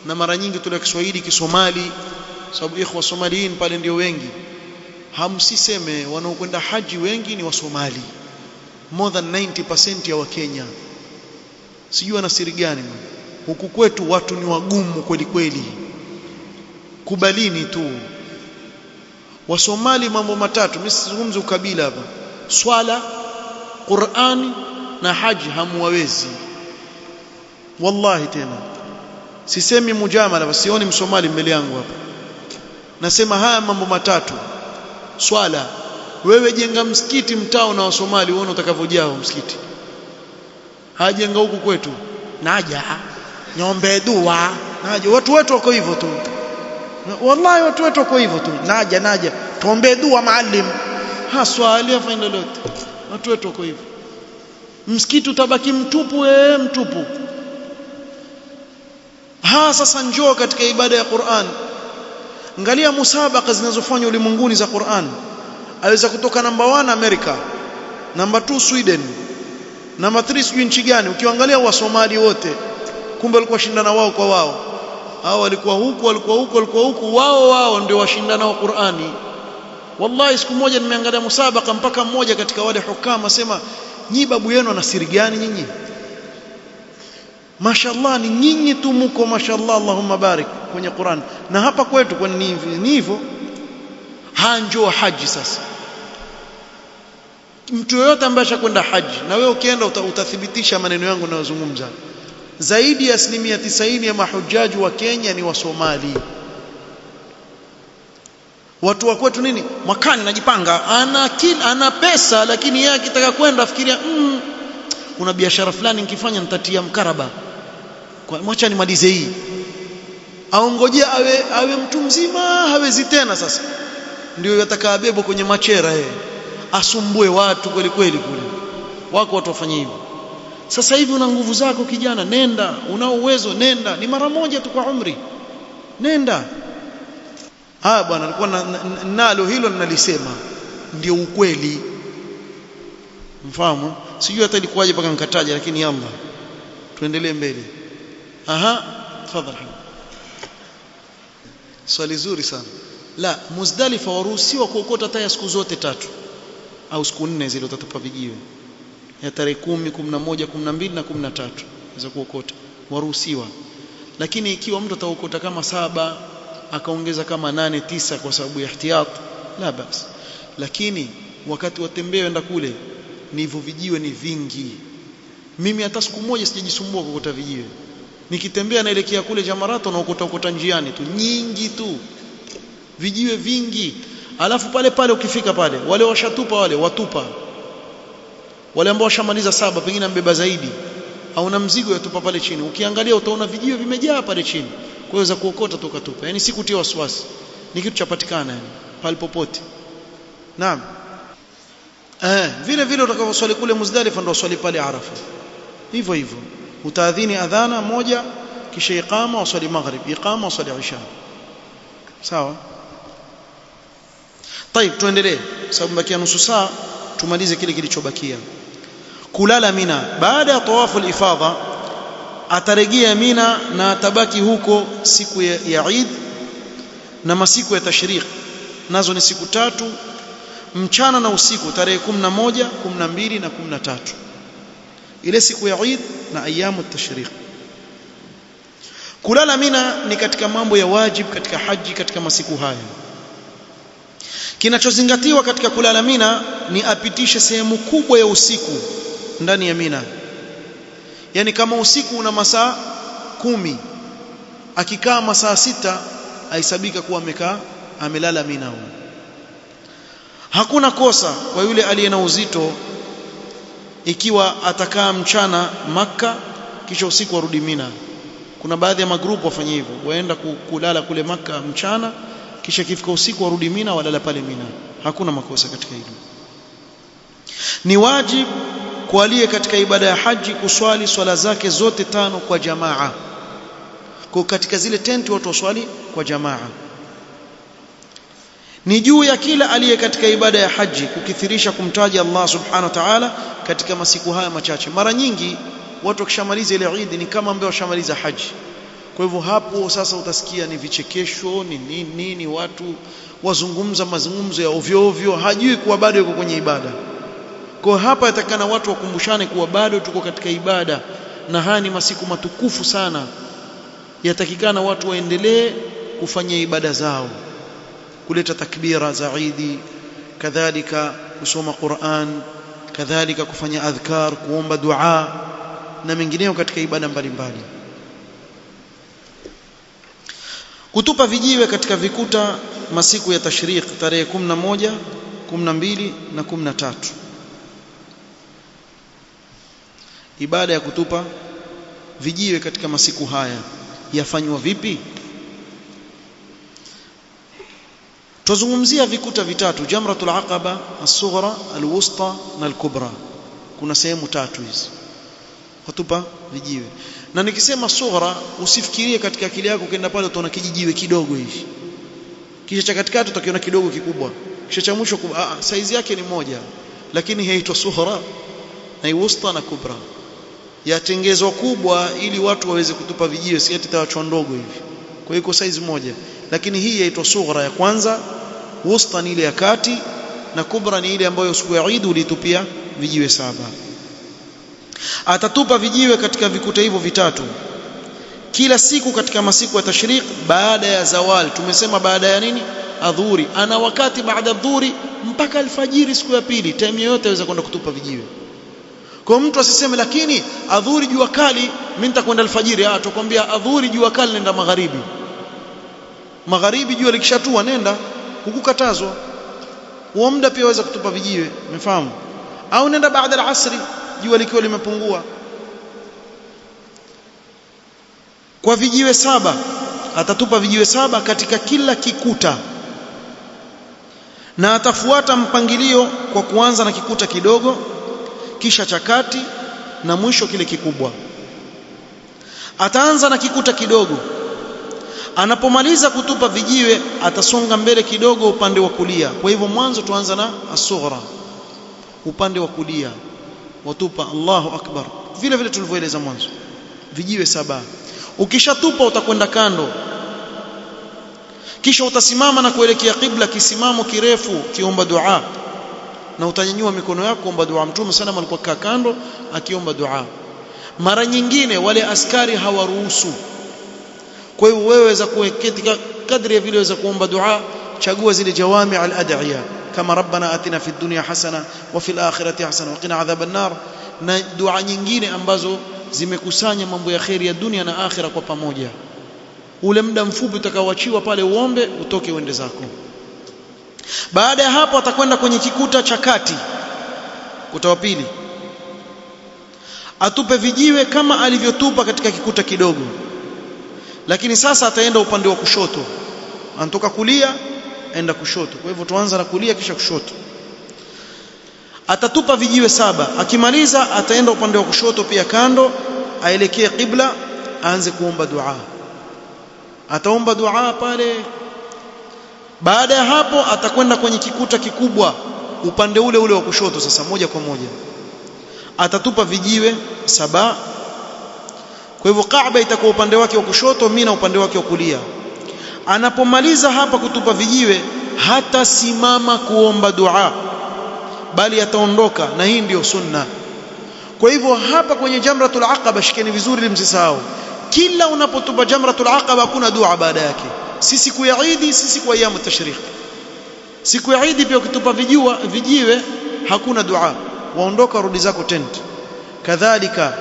na mara nyingi tolewa Kiswahili, Kisomali, sababu ikhwa Somaliin pale ndio wengi. Hamsiseme wanaokwenda haji wengi ni Wasomali, more than 90% ya Wakenya. Sijui ana siri gani huku kwetu, watu ni wagumu kweli kweli, kubalini tu. Wasomali mambo matatu, mimi sizungumzi ukabila hapa, swala, Qur'ani na haji hamuwawezi. Wallahi tena sisemi mujamala, basi sioni Msomali mbele yangu hapa, nasema haya mambo matatu. Swala, wewe jenga msikiti mtao na Wasomali uone utakavyojao msikiti. Hajenga huku kwetu, naja niombe dua, naja. Watu wetu wako hivyo tu, wallahi watu wetu wako hivyo tu, naja tuombe dua maalim, swali afanye lolote. Watu wetu wako hivyo, msikiti utabaki mtupu, mtupu. Sasa njoo katika ibada ya Qur'an, angalia musabaka zinazofanywa ulimwenguni za Qur'an. Aweza kutoka namba 1 Amerika, namba 2 Sweden, namba 3 sijui nchi gani. Ukiangalia Wasomali wote kumbe walikuwa shindana wao kwa wao, hao walikuwa huku, walikuwa huku, wao ndio washindana wa Qur'ani. Wallahi siku moja nimeangalia musabaka, mpaka mmoja katika wale hukama asema, nyi babu yenu ana siri gani nyinyi? Mashallah, ni nyinyi tu mko mashallah, Allahumma barik kwenye Qur'an, na hapa kwetu kwa ni hivyo. Njoo haji sasa. Mtu yoyote ambaye ashakwenda haji, na wewe ukienda utathibitisha maneno yangu ninayozungumza, zaidi ya 90% ya mahujaji wa Kenya ni Wasomali. Watu wa kwetu nini, mwakani najipanga, ana pesa, lakini yeye akitaka kwenda afikiria kuna biashara fulani nikifanya nitatia mkaraba, mwacha nimalize hii. Aongojea awe mtu mzima, hawezi tena. Sasa ndio yatakabebo kwenye machera, asumbue watu kweli kweli kule. Wako watu wafanye hivyo. Sasa hivi una nguvu zako kijana, nenda. Una uwezo, nenda. Ni mara moja tu kwa umri, nenda. Bwana alikuwa nalo hilo ninalisema, ndio ukweli. mfahamu. Sijui hata ilikuwaje mpaka nikataja, lakini yalla tuendelee mbele. Tafadhali. Swali zuri sana. La, Muzdalifa waruhusiwa kuokota taya siku zote 3 au siku 4 zile utatupa vijiwe, ya tarehe 10, 11, 12 na 13 za kuokota waruhusiwa. Lakini ikiwa mtu ataokota kama 7 akaongeza kama 8, 9 kwa sababu ya ihtiyat, la basi. Lakini wakati watembea wenda kule, ni hivyo vijiwe ni vingi. Mimi hata siku moja sijajisumbua kuokota vijiwe. Nikitembea naelekea kule Jamarato na ukota njiani tu, nyingi tu, vijiwe vingi. Alafu pale pale ukifika pale, wale washatupa wale watupa, wale ambao washamaliza 7 pengine ambeba zaidi au na mzigo yatupa pale chini. Ukiangalia utaona vijiwe vimejaa pale chini, kwa hiyo za kuokota tukatupa. Yani si kutia wasiwasi, ni kitu chapatikana yani pale popote. Naam. Vile vile utakaposwali kule Muzdalifa ndio swali pale Arafa, hivyo hivyo. Utaadhini adhana moja, kisha iqama, waswali maghrib, iqama, waswali isha. Sawa. Tayeb, tuendelee sababu bakia nusu saa tumalize kile kilichobakia. Kulala Mina baada ya tawafu al-ifadha, atarejea Mina na atabaki huko siku ya Eid na masiku ya tashriq, nazo ni siku 3 mchana na usiku, tarehe 11, 12 na 13, ile siku ya Eid na ayamu tashriq. Kulala Mina ni katika mambo ya wajib katika haji katika masiku haya. Kinachozingatiwa katika kulala Mina ni apitishe sehemu kubwa ya usiku ndani ya Mina. Yani kama usiku una masaa 10, akikaa masaa 6 aisabika kuwa amelala Mina. Hakuna kosa kwa yule aliye na uzito ikiwa atakaa mchana Makka kisha usiku warudi Mina. Kuna baadhi ya magrupu wafanya hivyo, waenda kulala kule Makka mchana kisha kifika usiku warudi Mina, walala pale Mina. Hakuna makosa katika hilo. Ni wajib kwa aliye katika ibada ya haji kuswali swala zake zote 5 kwa jamaa. Kwa katika zile tenti watu waswali kwa jamaa. Ni juu ya kila aliye katika ibada ya haji kukithirisha kumtaja Allah subhanahu wa ta'ala katika masiku haya machache. Mara nyingi watu wakishamaliza ile Eid ni kama ambao washamaliza haji. Kwa hivyo hapo sasa utasikia ni vichekesho, ni nini, watu wazungumza mazungumzo ya ovyo ovyo, hajui kuwa bado yuko kwenye ibada. Kwa hapa yatakana watu wakumbushane kuwa bado tuko katika ibada, na haya ni masiku matukufu sana. Yatakikana watu waendelee kufanya ibada zao, kuleta takbira za Eid, kadhalika kusoma Qur'an, kadhalika kufanya adhkar, kuomba dua na mengineyo katika ibada mbalimbali. Kutupa vijiwe katika vikuta masiku ya tashriq tarehe 11, 12 na 13. Ibada ya kutupa vijiwe katika masiku haya yafanywa vipi? Tuzungumzia vikuta vitatu: Jamratul Aqaba, As-Sughra, Al-Wusta na Al-Kubra. Kuna sehemu 3 hizi kutupa vijiwe. Na nikisema Sughra, usifikirie katika akili yako ukienda pale utaona kijijiwe kidogo hivi, kisha cha katikati utakiona kidogo kikubwa, kisha cha mwisho size yake ni moja, lakini haitwa Sughra na Wusta na Kubra. Yatengezwa kubwa ili watu waweze kutupa vijiwe, si eti tawachwa ndogo hivi. Kwa hiyo iko size moja, lakini hii yaitwa Sughra ya kwanza, Wusta ni ile ya kati, na Kubra ni ile ambayo siku ya Eid ulitupia vijiwe 7. Atatupa vijiwe katika vikuta hivyo vitatu kila siku katika masiku ya tashriq baada ya zawal. Tumesema baada ya nini? Adhuhuri. Ana wakati baada adhuhuri mpaka alfajiri siku ya pili, time yoyote aweza kwenda kutupa vijiwe. Kwa mtu asiseme lakini adhuhuri jua kali mimi nitakwenda alfajiri. Tukwambia adhuhuri jua kali nenda magharibi. Magharibi jua likishatua nenda, hukukatazwa. Huo muda pia waweza kutupa vijiwe, umefahamu? Au nenda baada ya asri jua likiwa limepungua. Kwa vijiwe 7 atatupa vijiwe 7 katika kila kikuta, na atafuata mpangilio kwa kuanza na kikuta kidogo, kisha cha kati na mwisho kile kikubwa. Ataanza na kikuta kidogo. Anapomaliza kutupa vijiwe atasonga mbele kidogo upande wa kulia. Kwa hivyo mwanzo tuanza na As-Sughra, upande wa kulia, watupa Allahu akbar, vile vile tulivyoeleza mwanzo, vijiwe 7. Ukishatupa utakwenda kando, kisha utasimama na kuelekea qibla kisimamo kirefu kiomba dua, na utanyanyua mikono yako kuomba dua. Mtume sana alikuwa kaa kando akiomba dua. Mara nyingine wale askari hawaruhusu, kwa hiyo wewe waweza kuketi kadri ya vile waweza kuomba dua. Chagua zile jawami al-ad'iya kama rabbana atina fid dunya hasana wa fil akhirati hasana wa qina adhaban nar, na dua nyingine ambazo zimekusanya mambo ya khairi ya dunia na akhira kwa pamoja. Ule muda mfupi utakaoachiwa pale uombe, utoke uende zako. Baada ya hapo atakwenda kwenye kikuta cha kati, kuta wa pili, atupe vijiwe kama alivyotupa katika kikuta kidogo, lakini sasa ataenda upande wa kushoto. Anatoka kulia aenda kushoto, kwa hivyo tuanza na kulia kisha kushoto. Atatupa vijiwe 7. Akimaliza ataenda upande wa kushoto pia kando, aelekee qibla, aanze kuomba dua. Ataomba dua pale. Baada ya hapo atakwenda kwenye kikuta kikubwa upande ule ule wa kushoto. Sasa moja kwa moja atatupa vijiwe 7. Kwa hivyo Kaaba itakuwa upande wake wa kushoto, Mina upande wake wa kulia. Anapomaliza hapa kutupa vijiwe, hata simama kuomba dua, bali ataondoka, na hii ndio sunna. Kwa hivyo hapa kwenye Jamratul Aqaba, shikeni vizuri ili msisahau, kila unapotupa Jamratul Aqaba kuna dua baada yake. Si siku ya Eid, si siku ya Ayyam Tashriq. Siku ya Eid pia ukitupa vijiwe hakuna dua, waondoka rudi zako tent. Kadhalika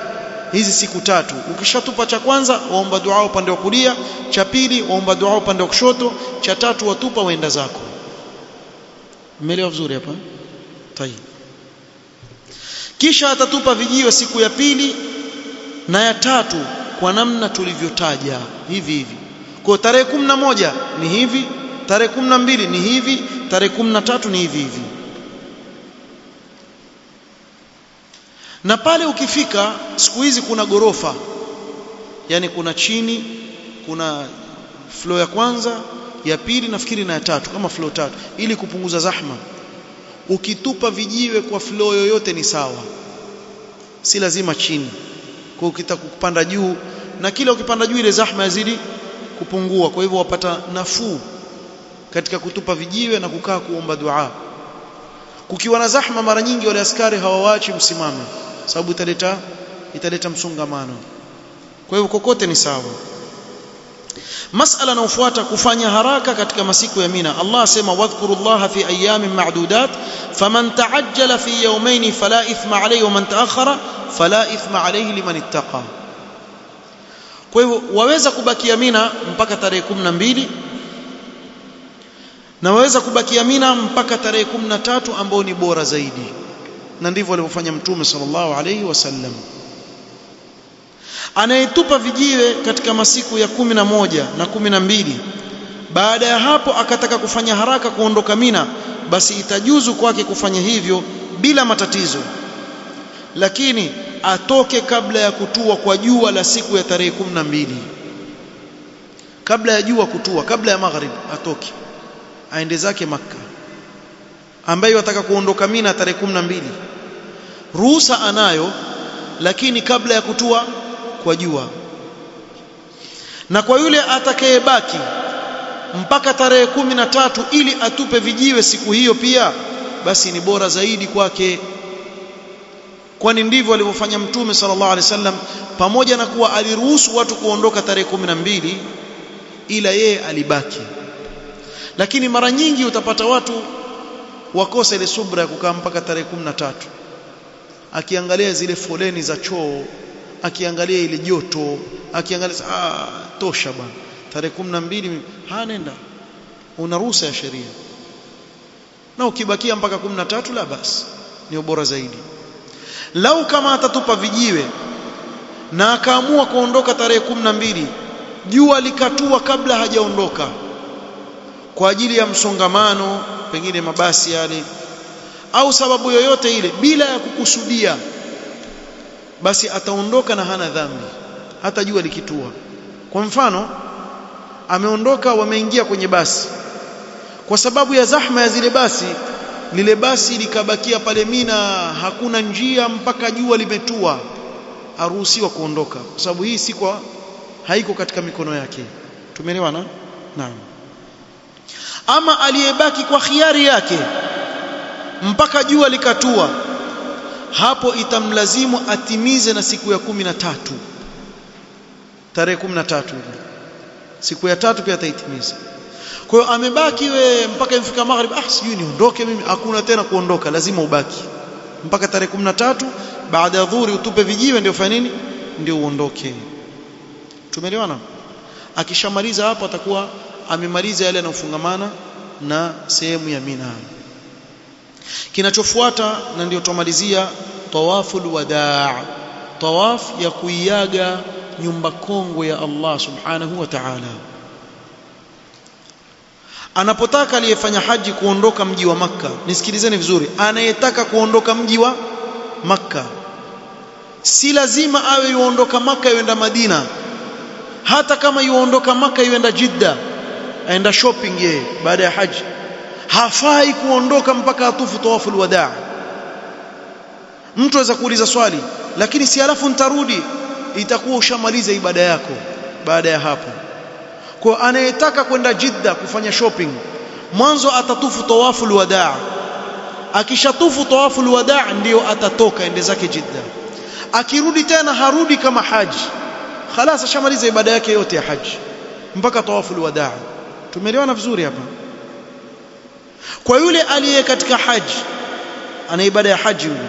hizi siku 3, ukishatupa cha kwanza waomba dua upande wa kulia, cha pili waomba dua upande wa kushoto, cha tatu watupa waenda zako. Umeelewa vizuri hapa? Tayeb. Kisha atatupa vijiwe siku ya pili na ya tatu kwa namna tulivyotaja hivi hivi. Kwa tarehe 11 ni hivi, tarehe 12 ni hivi, tarehe 13 ni hivi hivi. Na pale ukifika, siku hizi kuna gorofa, yani kuna chini, kuna floor ya kwanza, ya pili nafikiri na ya tatu, kama floor 3, ili kupunguza zahma. Ukitupa vijiwe kwa floor yoyote ni sawa, si lazima chini. Kwa ukitaka kupanda juu, na kila ukipanda juu ile zahma yazidi kupungua, kwa hivyo wapata nafuu katika kutupa vijiwe na kukaa kuomba dua. Kukiwa na zahma, mara nyingi wale askari hawaachi msimame, sababu italeta msongamano. Kwa hivyo kokote ni sawa. Masala inayofuata, kufanya haraka katika masiku ya Mina. Allah asema wadhkurullaha fi ayamin ma'dudat faman ta'ajjala fi yawmayn fala ithma alayhi wa man ta'akhkhara fala ithma alayhi liman ittaqa. Kwa hivyo waweza kubakia Mina mpaka tarehe 12, na waweza kubakia Mina mpaka tarehe 13 ambao ni bora zaidi, na ndivyo alivyofanya Mtume sallallahu alayhi wasallam. Anayetupa vijiwe katika masiku ya 11 na 12, baada ya hapo akataka kufanya haraka kuondoka Mina, basi itajuzu kwake kufanya hivyo bila matatizo, lakini atoke kabla ya kutua kwa jua la siku ya tarehe 12. Kabla ya jua kutua, kabla ya maghrib atoke, aende zake Makka. Ambaye ataka kuondoka Mina tarehe 12, ruhusa anayo, lakini kabla ya kutua kwa jua. Na kwa yule atakayebaki mpaka tarehe 13 ili atupe vijiwe siku hiyo pia, basi ni bora zaidi kwake, kwani ndivyo alivyofanya Mtume sallallahu alaihi wasallam. Pamoja na kuwa aliruhusu watu kuondoka tarehe 12, ila yeye alibaki. Lakini mara nyingi utapata watu wakosa ile subra ya kukaa mpaka tarehe 13, akiangalia zile foleni za choo, akiangalia ile joto, akiangalia tosha bwana, tarehe 12 nenda. Una ruhusa ya sheria, na ukibakia mpaka 13 la basi, ni bora zaidi. Lau kama atatupa vijiwe na akaamua kuondoka tarehe 12, jua likatua kabla hajaondoka kwa ajili ya msongamano, pengine mabasi yale au sababu yoyote ile, bila ya kukusudia, basi ataondoka na hana dhambi hata jua likitua. Kwa mfano, ameondoka, wameingia kwenye basi, kwa sababu ya zahma ya zile basi lile basi likabakia pale Mina, hakuna njia mpaka jua limetua, aruhusiwa kuondoka, kwa sababu hii si kwa haiko katika mikono yake. Tumeelewana? Naam. Ama aliyebaki kwa khiari yake mpaka jua likatua, hapo itamlazimu atimize na siku ya 13, tarehe 13 siku ya 3 pia ataitimiza. Kwa hiyo amebaki we mpaka ifika maghrib, sijui niondoke mimi, hakuna tena kuondoka, lazima ubaki mpaka tarehe 13. Baada ya dhuhuri utupe vijiwe, ndio fanya nini, ndio uondoke. Tumeelewana? Akishamaliza hapo atakuwa amemaliza yale yanayofungamana na sehemu ya Mina. Kinachofuata na ndio tumalizia tawaful wadaa, tawaf ya kuiaga nyumba kongwe ya Allah subhanahu wa ta'ala. Anapotaka aliyefanya haji kuondoka mji wa Makka, nisikilizeni vizuri, anayetaka kuondoka mji wa Makka si lazima awe yuondoka Makka yuenda Madina. Hata kama yuondoka Makka yuenda Jeddah, aenda shopping yeye baada ya haji, hafai kuondoka mpaka atufu tawaful wadaa. Mtu aweza kuuliza swali, lakini si alafu nitarudi? Itakuwa ushamaliza ibada yako baada ya hapo. Kwa anayetaka kwenda Jeddah kufanya shopping, mwanzo atatufu tawaful wadaa. Akishatufu tawaful wadaa ndio atatoka ende zake Jeddah. Akirudi tena harudi kama haji, خلاص ashamaliza ibada yake yote ya haji mpaka tawaful wadaa. Tumeelewana vizuri hapa? Kwa yule aliye katika haji, ana ibada ya haji, yule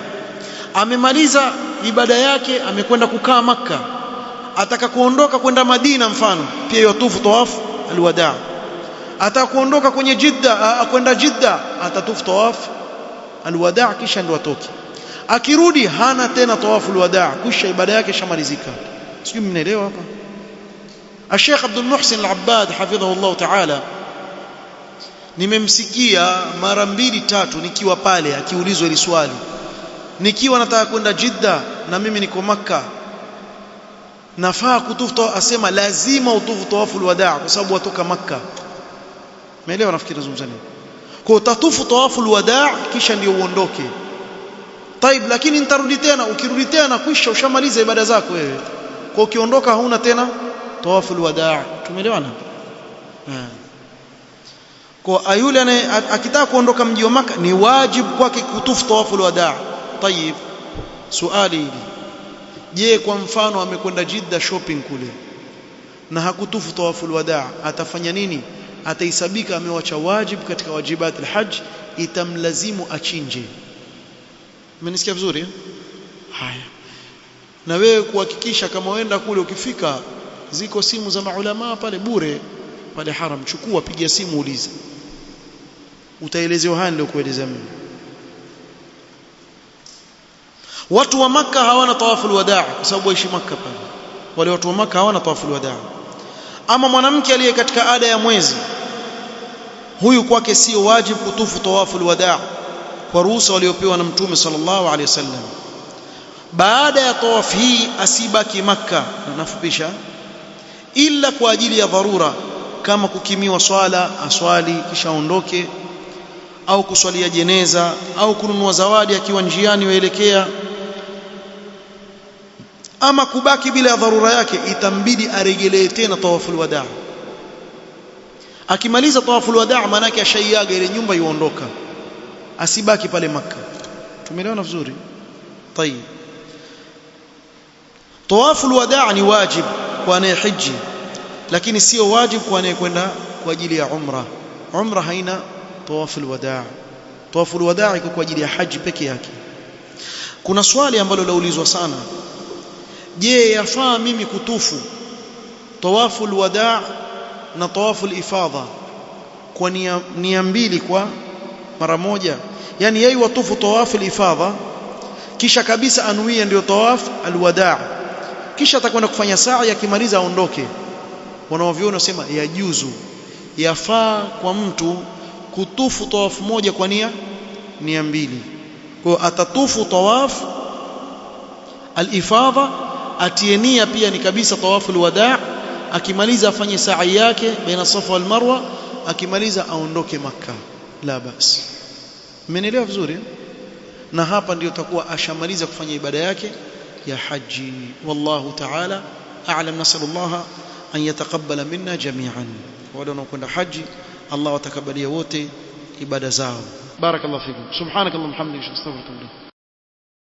amemaliza ibada yake, amekwenda kukaa Makka, ataka kuondoka kwenda Madina mfano, pia yatufu tawaf alwadaa. Ataka kuondoka kwenye Jeddah kwenda Jeddah, atatufu tawaf alwadaa, kisha ndo atoke. Akirudi hana tena tawaful wadaa, kisha ibada yake shamalizika. Sijui mnaelewa hapa? Sheikh Abdul Muhsin Al-Abbad hafidhahu Allah Ta'ala, nimemsikia mara 2-3 nikiwa pale akiulizwa hili swali, nikiwa nataka kwenda Jeddah na mimi niko Makka, nafaa kutufu? Asema lazima utufu tawaful wadaa kwa sababu watoka Makka. Umeelewa nafikiri nazungumza nini? Kwa utatufu tawaful wadaa kisha ndio uondoke. Taib, lakini nitarudi tena. Ukirudi tena kisha ushamaliza ibada zako wewe, kwa ukiondoka hauna tena tawaful wadaa. Tumeelewana? Kwa yule akitaka kuondoka mji wa Makka ni wajibu kwake kutufu tawaful wadaa. Taib, swali hili, je, kwa mfano amekwenda Jeddah shopping kule na hakutufu tawaful wadaa, atafanya nini? Ataisabika amewacha wajibu katika wajibat al-hajj, itamlazimu achinje. Mmenisikia vizuri? Haya, na wewe kuhakikisha kama uenda kule, ukifika ziko simu za maulama pale bure pale haram, chukua, pigia simu, uliza, utaelezewa haya ndio kueleza mimi. Watu wa Makka hawana tawaful wadaa kwa sababu waishi Makka pale. Wale watu wa Makka hawana tawaful wadaa. Ama mwanamke aliye katika ada ya mwezi, huyu kwake sio wajibu kutufu tawaful wadaa kwa ruhusa waliopewa na Mtume sallallahu alaihi wasallam. Baada ya tawaf hii asibaki Makka, na nafupisha, ila kwa ajili ya dharura, kama kukimiwa swala aswali kisha aondoke, au kuswalia jeneza, au kununua zawadi akiwa njiani waelekea. Ama kubaki bila dharura yake, itambidi aregelee tena tawaful wadaa. Akimaliza tawaful wadaa, maana yake ashaiaga ile nyumba, yuondoka, asibaki pale Makka. Tumeelewana vizuri? Tayeb, tawaful wadaa ni wajib kwa anayehiji, lakini sio wajib kwa anayekwenda kwa ajili ya umra. Umra haina tawaful wadaa. Tawaful wadaa iko kwa ajili ya haji peke yake. Kuna swali ambalo laulizwa sana, je, yafaa mimi kutufu tawaful wadaa na tawaful ifadha kwa nia mbili kwa mara moja? Yani yeye watufu tawaful ifadha kisha kabisa anuia ndio tawaf alwadaa, kisha atakwenda kufanya sa'i, akimaliza aondoke. Wanaoviona wasema yajuzu, yafaa kwa mtu kutufu tawaf moja kwa nia mbili. Kwa atatufu tawaf al-ifadha, atie nia pia ni kabisa tawaful wadaa, akimaliza afanye sa'i yake baina Safa wal Marwa, akimaliza aondoke Makka, la basi. mmenielewa vizuri? Na hapa ndio utakuwa ashamaliza kufanya ibada yake ya haji. Wallahu ta'ala a'lam. Nasallallahu an yataqabbala minna jami'an. Wale wanaokwenda haji Allah watakabalia wote ibada zao. Barakallahu fikum. Subhanakallahumma hamdika astaghfiruka wa atubu ilayk.